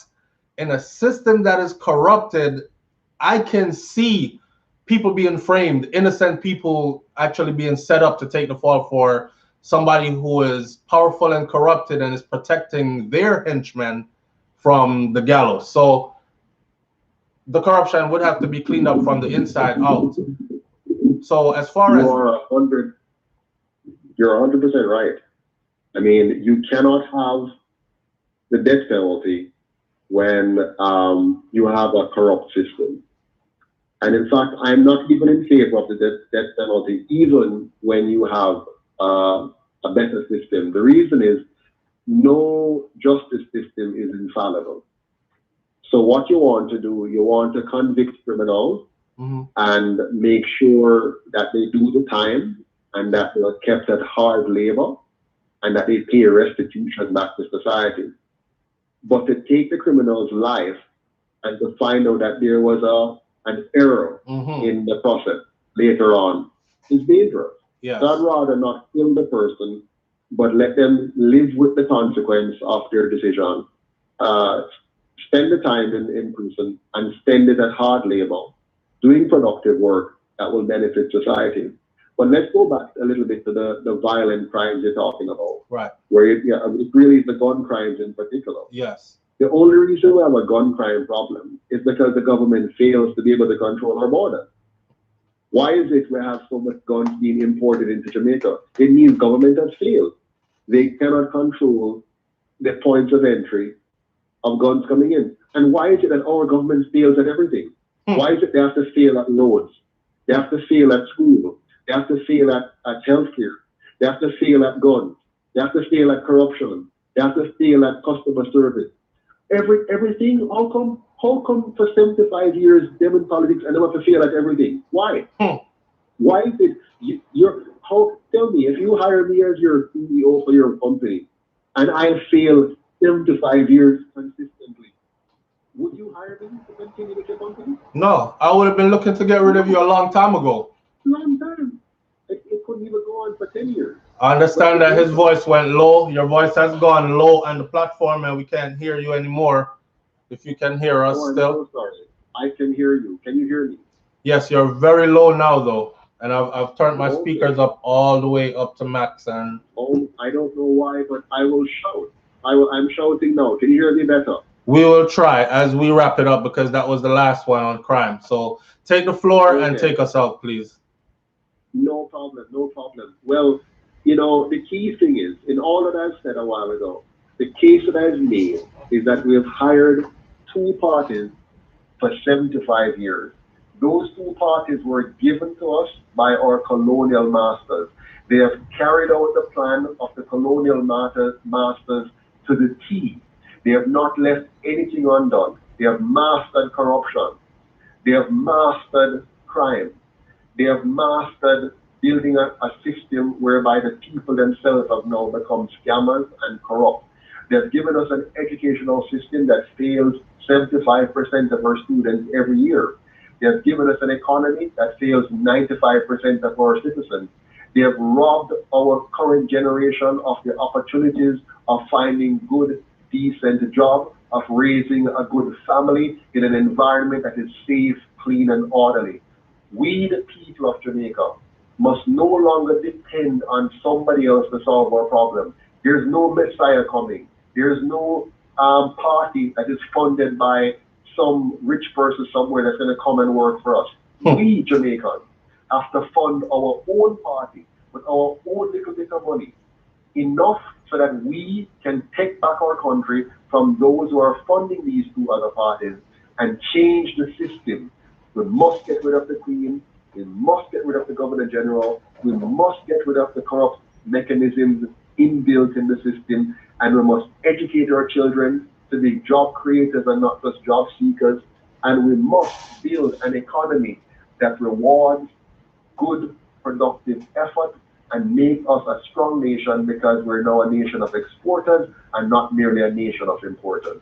in a system that is corrupted, I can see people being framed, innocent people actually being set up to take the fall for somebody who is powerful and corrupted and is protecting their henchmen from the gallows. So the corruption would have to be cleaned up from the inside out. So as far as you're 100% right. I mean, you cannot have the death penalty when you have a corrupt system. And in fact, I'm not even in favor of the death penalty, even when you have a better system. The reason is no justice system is infallible. So what you want to do, you want to convict criminals and make sure that they do the time and that they are kept at hard labor and that they pay restitution back to society. But to take the criminal's life and to find out that there was an error in the process later on is dangerous. Yes. I'd rather not kill the person, but let them live with the consequence of their decision. Spend the time in prison and spend it at hard labor, doing productive work that will benefit society. But let's go back a little bit to the violent crimes you're talking about. Right. Where it really is the gun crimes in particular. Yes. The only reason we have a gun crime problem is because the government fails to be able to control our border. Why is it we have so much guns being imported into Jamaica? It means government has failed. They cannot control the points of entry of guns coming in. And why is it that our government fails at everything? Why is it they have to fail at roads? They have to fail at school. They have to fail at healthcare. They have to fail at guns. They have to fail at corruption. They have to fail at customer service. Everything. How come for 75 years them in politics and they have to fail at everything? Why? Why is it tell me, if you hire me as your CEO for your company and I fail 75 years consistently, would you hire me to continue with your company? No, I would have been looking to get rid of you a long time ago. Long time. It couldn't even go on for 10 years. I understand that his voice went low. Your voice has gone low on the platform and we can't hear you anymore. If you can hear us still. I'm so sorry. I can hear you. Can you hear me? Yes, you're very low now though. And I've turned my speakers up all the way up to max. And I don't know why, but I will shout. I'm shouting now. Can you hear me better? We will try as we wrap it up because that was the last one on crime. So take the floor and take us out, please. No problem. No problem. Well, the key thing is, in all that I've said a while ago, the case that I've made is that we have hired two parties for 75 years. Those two parties were given to us by our colonial masters. They have carried out the plan of the colonial masters to the T. They have not left anything undone. They have mastered corruption. They have mastered crime. They have mastered building a system whereby the people themselves have now become scammers and corrupt. They have given us an educational system that fails 75% of our students every year. They have given us an economy that fails 95% of our citizens. They have robbed our current generation of the opportunities of finding good, decent job, of raising a good family in an environment that is safe, clean, and orderly. We, the people of Jamaica, must no longer depend on somebody else to solve our problem. There's no Messiah coming. There's no party that is funded by some rich person somewhere that's going to come and work for us. We Jamaicans have to fund our own party with our own little bit of money, enough so that we can take back our country from those who are funding these two other parties and change the system. We must get rid of the Queen. We must get rid of the Governor General. We must get rid of the corrupt mechanisms inbuilt in the system. And we must educate our children to be job creators and not just job seekers. And we must build an economy that rewards good, productive effort and make us a strong nation, because we're now a nation of exporters and not merely a nation of importers.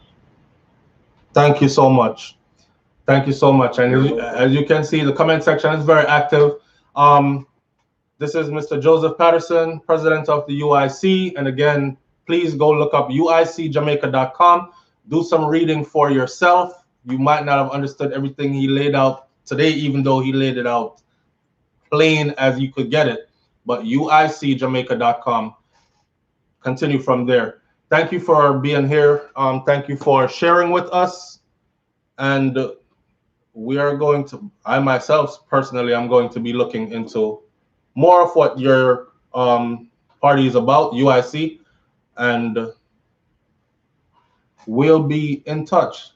Thank you so much. Thank you so much. And as you can see, the comment section is very active. This is Mr. Joseph Patterson, president of the UIC. And again, please go look up uicjamaica.com. Do some reading for yourself. You might not have understood everything he laid out today, even though he laid it out plain as you could get it. But uicjamaica.com. Continue from there. Thank you for being here. Thank you for sharing with us. And we are going to, I myself personally, I'm going to be looking into more of what your party is about, UIC, and we'll be in touch.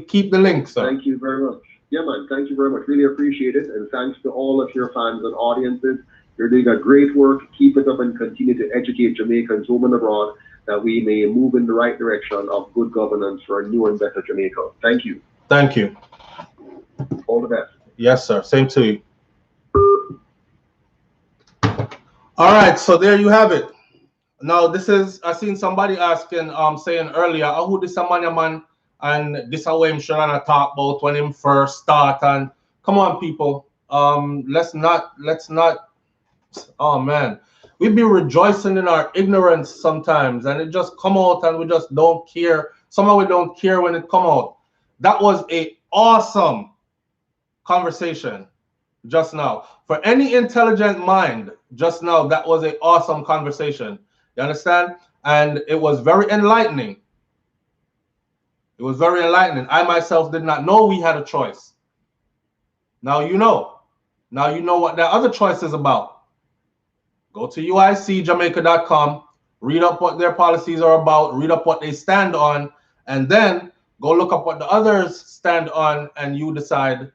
Keep the link, sir. Thank you very much. Yeah, man, thank you very much. Really appreciate it. And thanks to all of your fans and audiences. You're doing a great work. Keep it up and continue to educate Jamaicans home and abroad, that we may move in the right direction of good governance for a new and better Jamaica. Thank you. Thank you. All the best. Yes, sir. Same to you. All right, so there you have it. Now, this is, I seen somebody asking, saying earlier, oh, who this a man, and this is what him should talk about when him first start. And come on, people, let's not, oh man, we be rejoicing in our ignorance sometimes, and it just come out and we just don't care. Somehow we don't care when it come out. That was a awesome conversation just now. For any intelligent mind, just now, that was an awesome conversation. You understand? And it was very enlightening. It was very enlightening. I myself did not know we had a choice. Now you know. Now you know what that other choice is about. Go to uicjamaica.com, read up what their policies are about, read up what they stand on, and then go look up what the others stand on, and you decide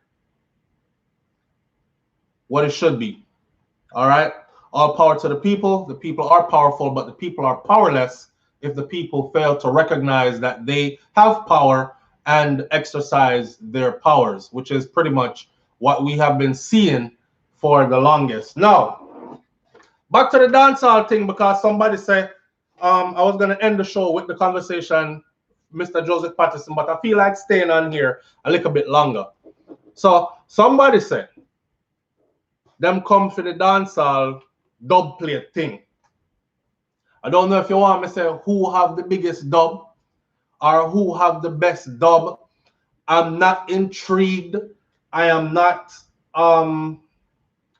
what it should be. All right? All power to the people. The people are powerful, but the people are powerless if the people fail to recognize that they have power and exercise their powers, which is pretty much what we have been seeing for the longest. Now, back to the dancehall thing, because somebody said I was going to end the show with the conversation, Mr. Joseph Patterson, but I feel like staying on here a little bit longer. So somebody said, them come for the dancehall dub plate thing. I don't know if you want me to say who have the biggest dub or who have the best dub. I'm not intrigued. I am not I'm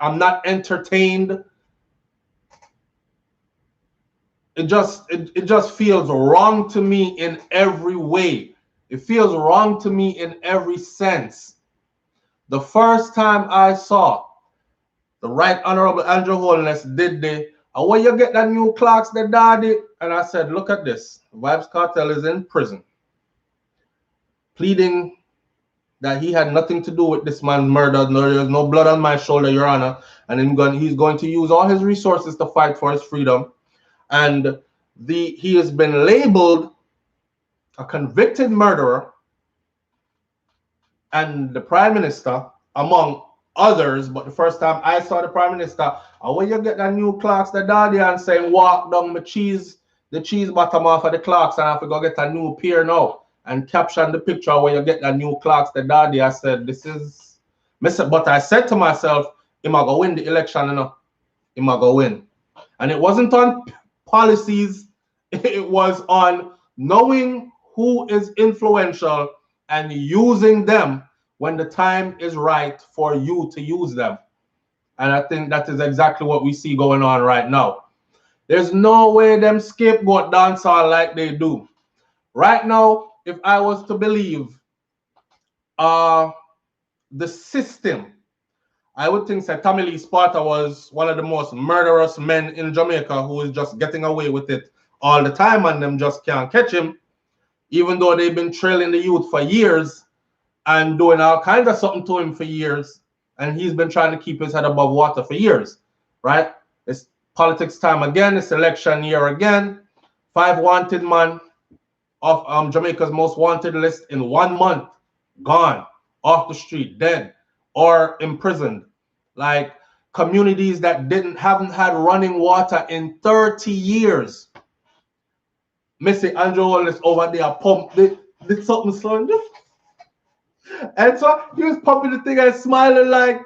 not entertained. It just feels wrong to me in every way. It feels wrong to me in every sense. The first time I saw the Right Honorable Andrew Holness did the, and when you get that new clocks, the daddy, and I said, look at this. Vybz Kartel is in prison, pleading that he had nothing to do with this man's murder. No, there's no blood on my shoulder, Your Honor. And he's going to use all his resources to fight for his freedom. And he has been labeled a convicted murderer, and the Prime Minister, among others, but the first time I saw the Prime Minister, and when you get the new clocks, the daddy, and saying, walk down the cheese bottom off of the clocks, and I have to go get a new pair now, and caption the picture where you get the new clocks, the daddy, I said, this is But I said to myself, he might go win the election, you know. He might go win. And it wasn't on policies, it was on knowing who is influential and using them when the time is right for you to use them. And I think that is exactly what we see going on right now. There's no way them scapegoat dancehall like they do. Right now, if I was to believe the system, I would think that Tommy Lee Sparta was one of the most murderous men in Jamaica who is just getting away with it all the time and them just can't catch him, even though they've been trailing the youth for years and doing all kinds of something to him for years. And he's been trying to keep his head above water for years, right? It's politics time again. It's election year again. 5 wanted man of Jamaica's most wanted list in 1 month, gone, off the street, dead, or imprisoned. Like communities that haven't had running water in 30 years. Missy Andrew Wallace over there pumped did something so. And so he was pumping the thing and smiling like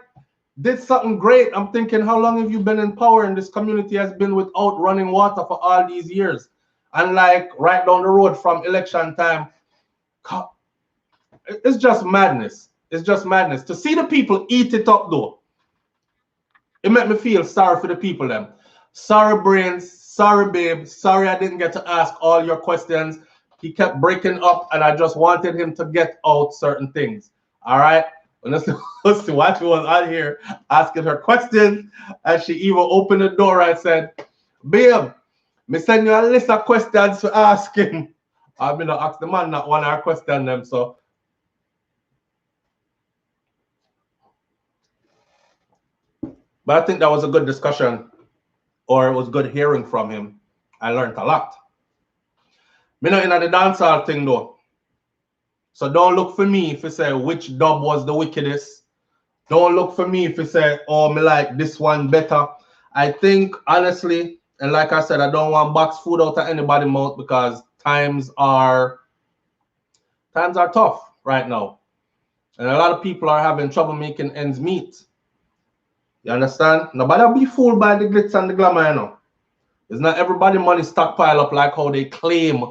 did something great. I'm thinking, how long have you been in power and this community has been without running water for all these years? And like right down the road from election time, it's just madness. It's just madness. To see the people eat it up though, it made me feel sorry for the people them. Sorry, Brains. Sorry, babe. Sorry I didn't get to ask all your questions. He kept breaking up and I just wanted him to get out certain things. All right? And let's see what she was out here asking her questions. And she even opened the door and said, babe, me send you a list of questions to ask him. I'm going to ask the man not one of our question them. So but I think that was a good discussion, or it was good hearing from him. I learned a lot. Me not in the dancehall thing though. So don't look for me if you say which dub was the wickedest. Don't look for me if you say, oh, me like this one better. I think honestly, and like I said, I don't want box food out of anybody's mouth because times are tough right now. And a lot of people are having trouble making ends meet. You understand? Nobody be fooled by the glitz and the glamour, you know. It's not everybody money stockpile up like how they claim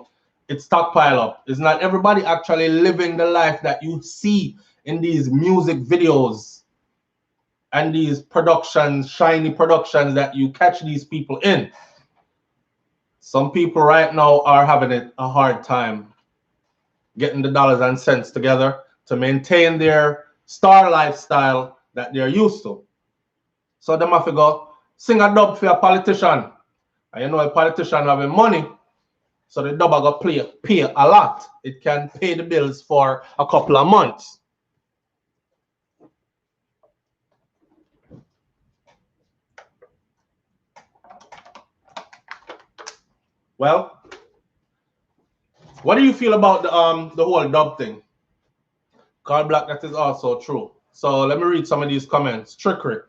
it's stockpile up. It's not everybody actually living the life that you see in these music videos and these productions, shiny productions that you catch these people in. Some people right now are having a hard time getting the dollars and cents together to maintain their star lifestyle that they're used to. So them have to go sing a dub for a politician. And you know a politician having money, so the dub are going to pay a lot. It can pay the bills for a couple of months. Well, what do you feel about the whole dub thing? Carl Black, that is also true. So let me read some of these comments. Trickery.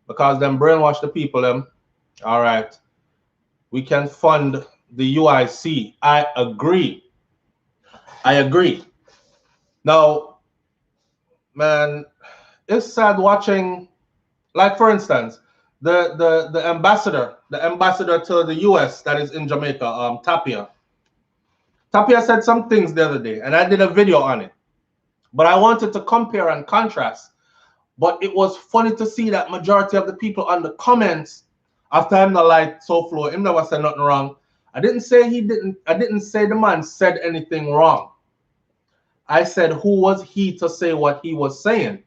Because them brainwash the people, them. All right. We can fund the UIC. I agree. I agree. Now, man, it's sad watching, like for instance, the ambassador to the US that is in Jamaica, Tapia. Tapia said some things the other day, and I did a video on it. But I wanted to compare and contrast. But it was funny to see that majority of the people on the comments after him the light so flow, him never said nothing wrong. I didn't say the man said anything wrong. I said, who was he to say what he was saying?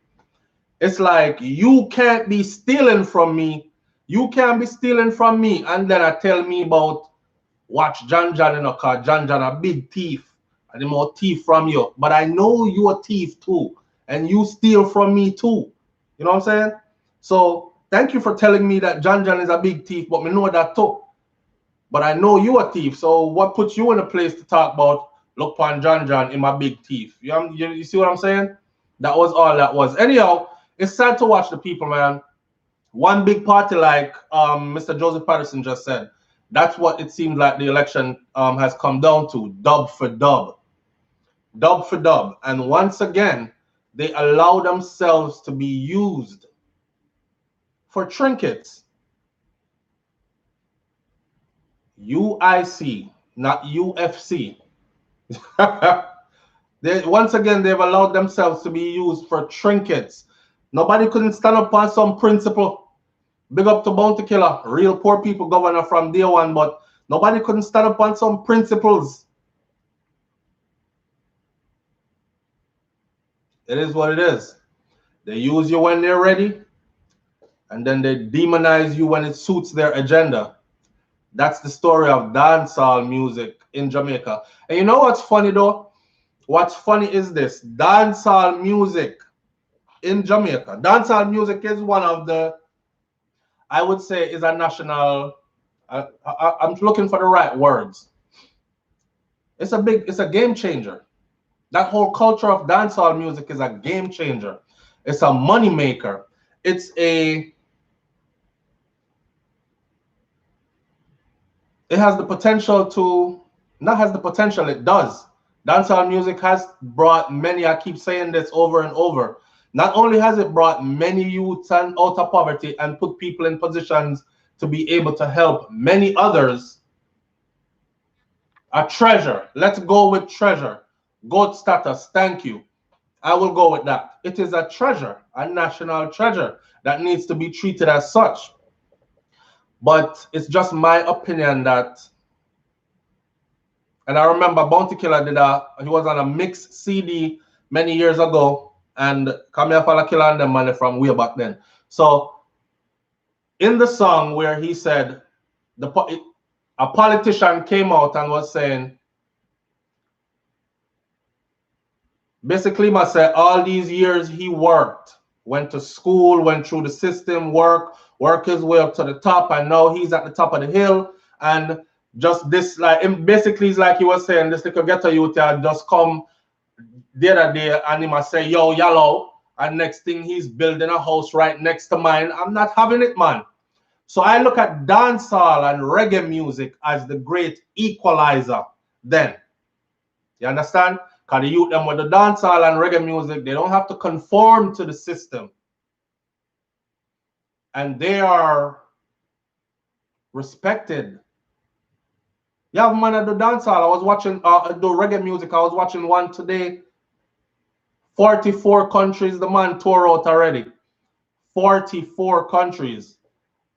It's like, you can't be stealing from me. You can't be stealing from me. And then I tell me about watch John, you know, cause John a big thief. And I'm more thief from you. But I know you a thief too. And you steal from me too. You know what I'm saying? So thank you for telling me that John is a big thief, but me know that too. But I know you a thief. So what puts you in a place to talk about look upon John in my big thief? You see what I'm saying? That was all that was. Anyhow, it's sad to watch the people, man. One big party like Mr. Joseph Patterson just said. That's what it seems like the election has come down to. Dub for dub. Dub for dub. And once again, they allow themselves to be used for trinkets. UIC, not UFC. Once again, they've allowed themselves to be used for trinkets. Nobody couldn't stand up on some principle. Big up to Bounty Killer, real poor people governor from day one, but nobody couldn't stand up on some principles. It is what it is. They use you when they're ready, and then they demonize you when it suits their agenda. That's the story of dancehall music in Jamaica. And you know what's funny though? What's funny is this: dancehall music in Jamaica. Dancehall music is one of the, I would say, is a national. I'm looking for the right words. It's a game changer. That whole culture of dancehall music is a game changer. It's a money maker. It has the potential to, not has the potential, it does. Dancehall music has brought many, I keep saying this over and over. Not only has it brought many youths out of poverty and put people in positions to be able to help many others, a treasure. Let's go with treasure. Gold status, thank you. I will go with that. It is a treasure, a national treasure that needs to be treated as such. But it's just my opinion that, and I remember Bounty Killer he was on a mixed CD many years ago, and come here for Killer and them money from way back then. So in the song where he said, a politician came out and was saying, basically, must say all these years he worked, went to school, went through the system, worked his way up to the top, and now he's at the top of the hill. And just this, like, basically, it's like he was saying, this little ghetto youth just come the other day and he must say, yo, yellow, and next thing he's building a house right next to mine. I'm not having it, man. So I look at dancehall and reggae music as the great equalizer then. You understand? Because the youth them with the dancehall and reggae music, they don't have to conform to the system. And they are respected. You have man at the dancehall. I was watching the reggae music. I was watching one today. 44 countries the man tore out already. 44 countries.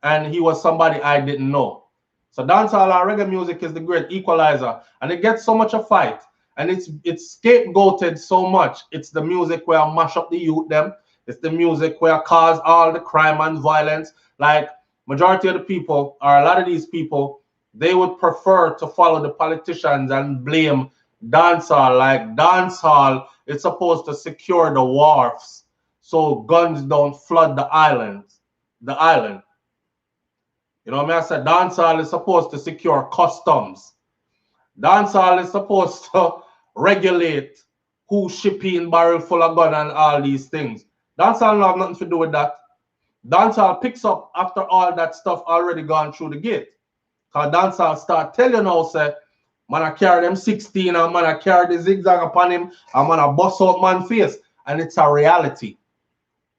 And he was somebody I didn't know. So dancehall and reggae music is the great equalizer. And it gets so much a fight. And it's scapegoated so much. It's the music where I mash up the youth them. It's the music where I cause all the crime and violence. Like majority of the people, or a lot of these people, they would prefer to follow the politicians and blame dancehall. Like dancehall, it's supposed to secure the wharfs so guns don't flood the island. The island. You know what I mean? I said dancehall is supposed to secure customs. Dancehall is supposed to regulate who shipping barrel full of gun and all these things. Dancehall don't have nothing to do with that. Dancehall picks up after all that stuff already gone through the gate. Because dancehall start telling you now, say, man, I carry them 16 and man, I carry the zigzag upon him and man, I bust out man face. And it's a reality.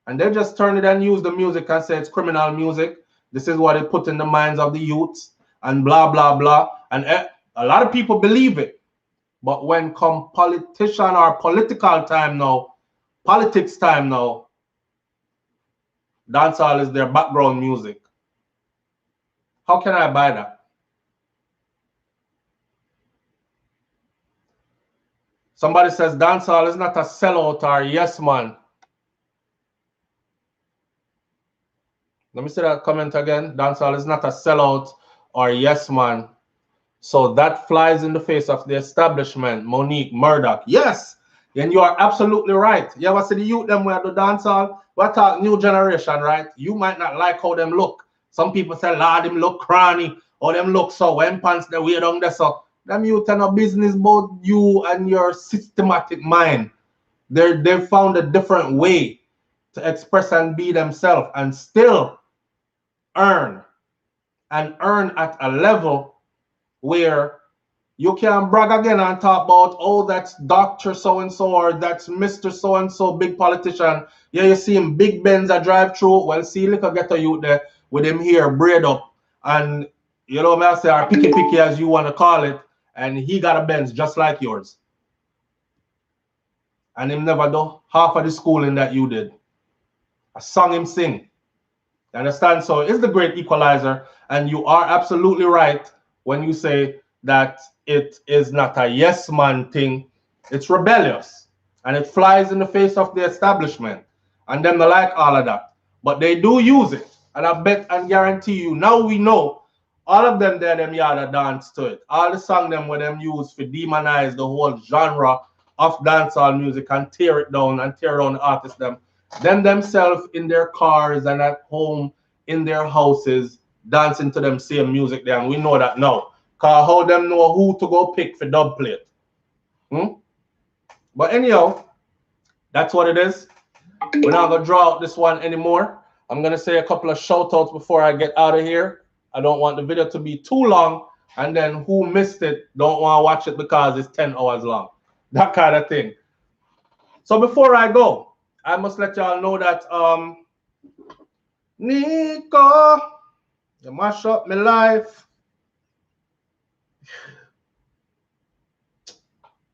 And they just turn it and use the music and say it's criminal music. This is what they put in the minds of the youths and blah, blah, blah. And a lot of people believe it. But when come politician or political time now, politics time now, dancehall is their background music. How can I buy that? Somebody says dancehall is not a sellout or yes man. Let me see that comment again. Dancehall is not a sellout or yes man. So that flies in the face of the establishment. Monique Murdoch. Yes. And you are absolutely right. You ever see the youth them where the dancehall? We're talking new generation, right? You might not like how them look. Some people say, Lord, them look cranny, or them look so when pants they wear down there. So them youth have no business about you and your systematic mind. They've found a different way to express and be themselves and still earn at a level where you can brag again and talk about, oh, that's Dr. So-and-so or that's Mr. So-and-so, big politician. Yeah, you see him, big Benz a drive through. Well, see, look, I get a youth there with him here, braid up. And, you know what I say, or picky as you want to call it. And he got a Benz just like yours. And him never do half of the schooling that you did. I sung him sing. You understand? So it's the great equalizer. And you are absolutely right when you say that it is not a yes man thing. It's rebellious. And it flies in the face of the establishment. And them they like all of that. But they do use it. And I bet and guarantee you, now we know all of them there, them yada dance to it. All the song them where them use for demonize the whole genre of dancehall music and tear it down and tear down the artists them themselves in their cars and at home in their houses dancing to them same music there, and we know that now. Cause how them know who to go pick for dub plate. But anyhow, that's what it is. We're not gonna draw out this one anymore. I'm gonna say a couple of shout outs before I get out of here. I don't want the video to be too long, and then who missed it don't want to watch it because it's 10 hours long. That kind of thing. So before I go, I must let y'all know that Nico, you mash up my life.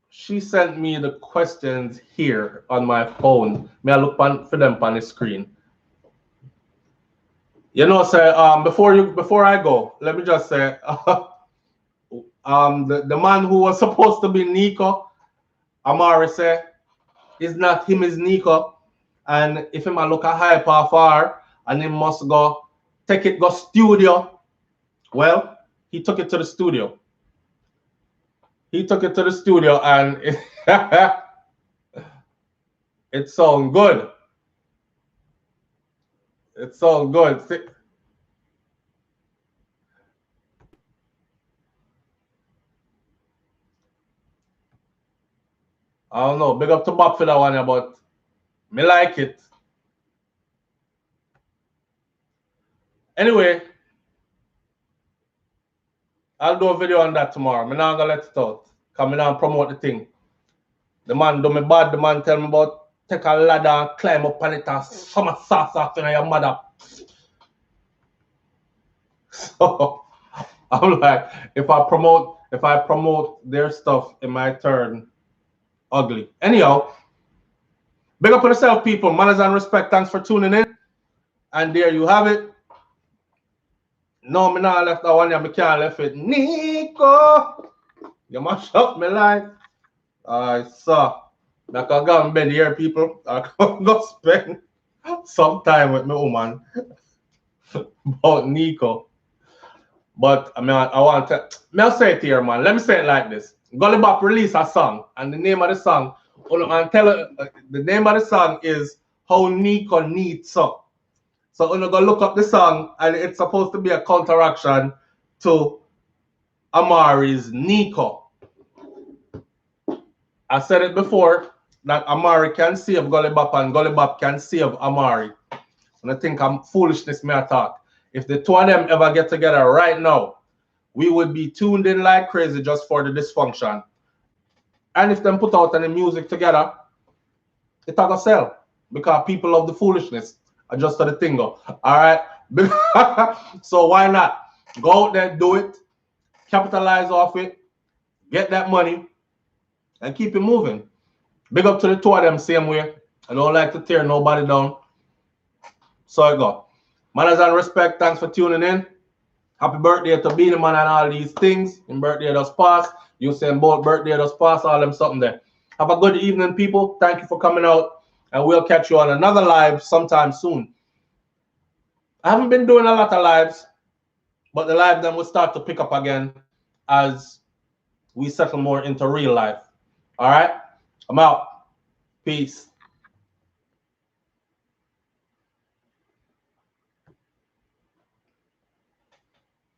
She sent me the questions here on my phone. May I look for them on the screen? You know, sir, before I go, let me just say the man who was supposed to be Nico, Amari say, is not him, is Nico. And if him a look a hype or far and he must go go studio, well, he took it to the studio. He took it to the studio and it sounds good. It sounds good. See? I don't know. Big up to Bob for that one, but me like it. Anyway, I'll do a video on that tomorrow. I'm not gonna let it out. Come in and promote the thing. The man do me bad. The man tell me about take a ladder and climb up on it and summer sauce off in your mother. So I'm like, if I promote their stuff, it might turn ugly. Anyhow, big up on yourself, people. Manners and respect. Thanks for tuning in. And there you have it. No, me not left that one. I can't left it. Nico, you mash up my life. I saw. I can go in bed here, people. I can go spend some time with my woman about Nico. But I mean, I want to. I'll say it here, man. Let me say it like this. Gully Bop released a song, and the name of the song, the name of the song is How Nico Needs So. So I'm gonna look up the song, and it's supposed to be a counteraction to Amari's Nico. I said it before that Amari can save Gully Bop and Gully Bop can save Amari. And I think I'm foolishness may I talk. If the two of them ever get together right now, we would be tuned in like crazy just for the dysfunction. And if them put out any music together, it's gonna sell because people love the foolishness. Just to the thing go. All right. So why not go out there, do it, capitalize off it, get that money, and keep it moving. Big up to the two of them same way. I don't like to tear nobody down. So I go. Manners and respect. Thanks for tuning in. Happy birthday to Beanie Man and all these things. And birthday just passed. You saying both birthday just passed, all them something there. Have a good evening, people. Thank you for coming out. And we'll catch you on another live sometime soon. I haven't been doing a lot of lives, but the live then will start to pick up again as we settle more into real life. All right? I'm out. Peace.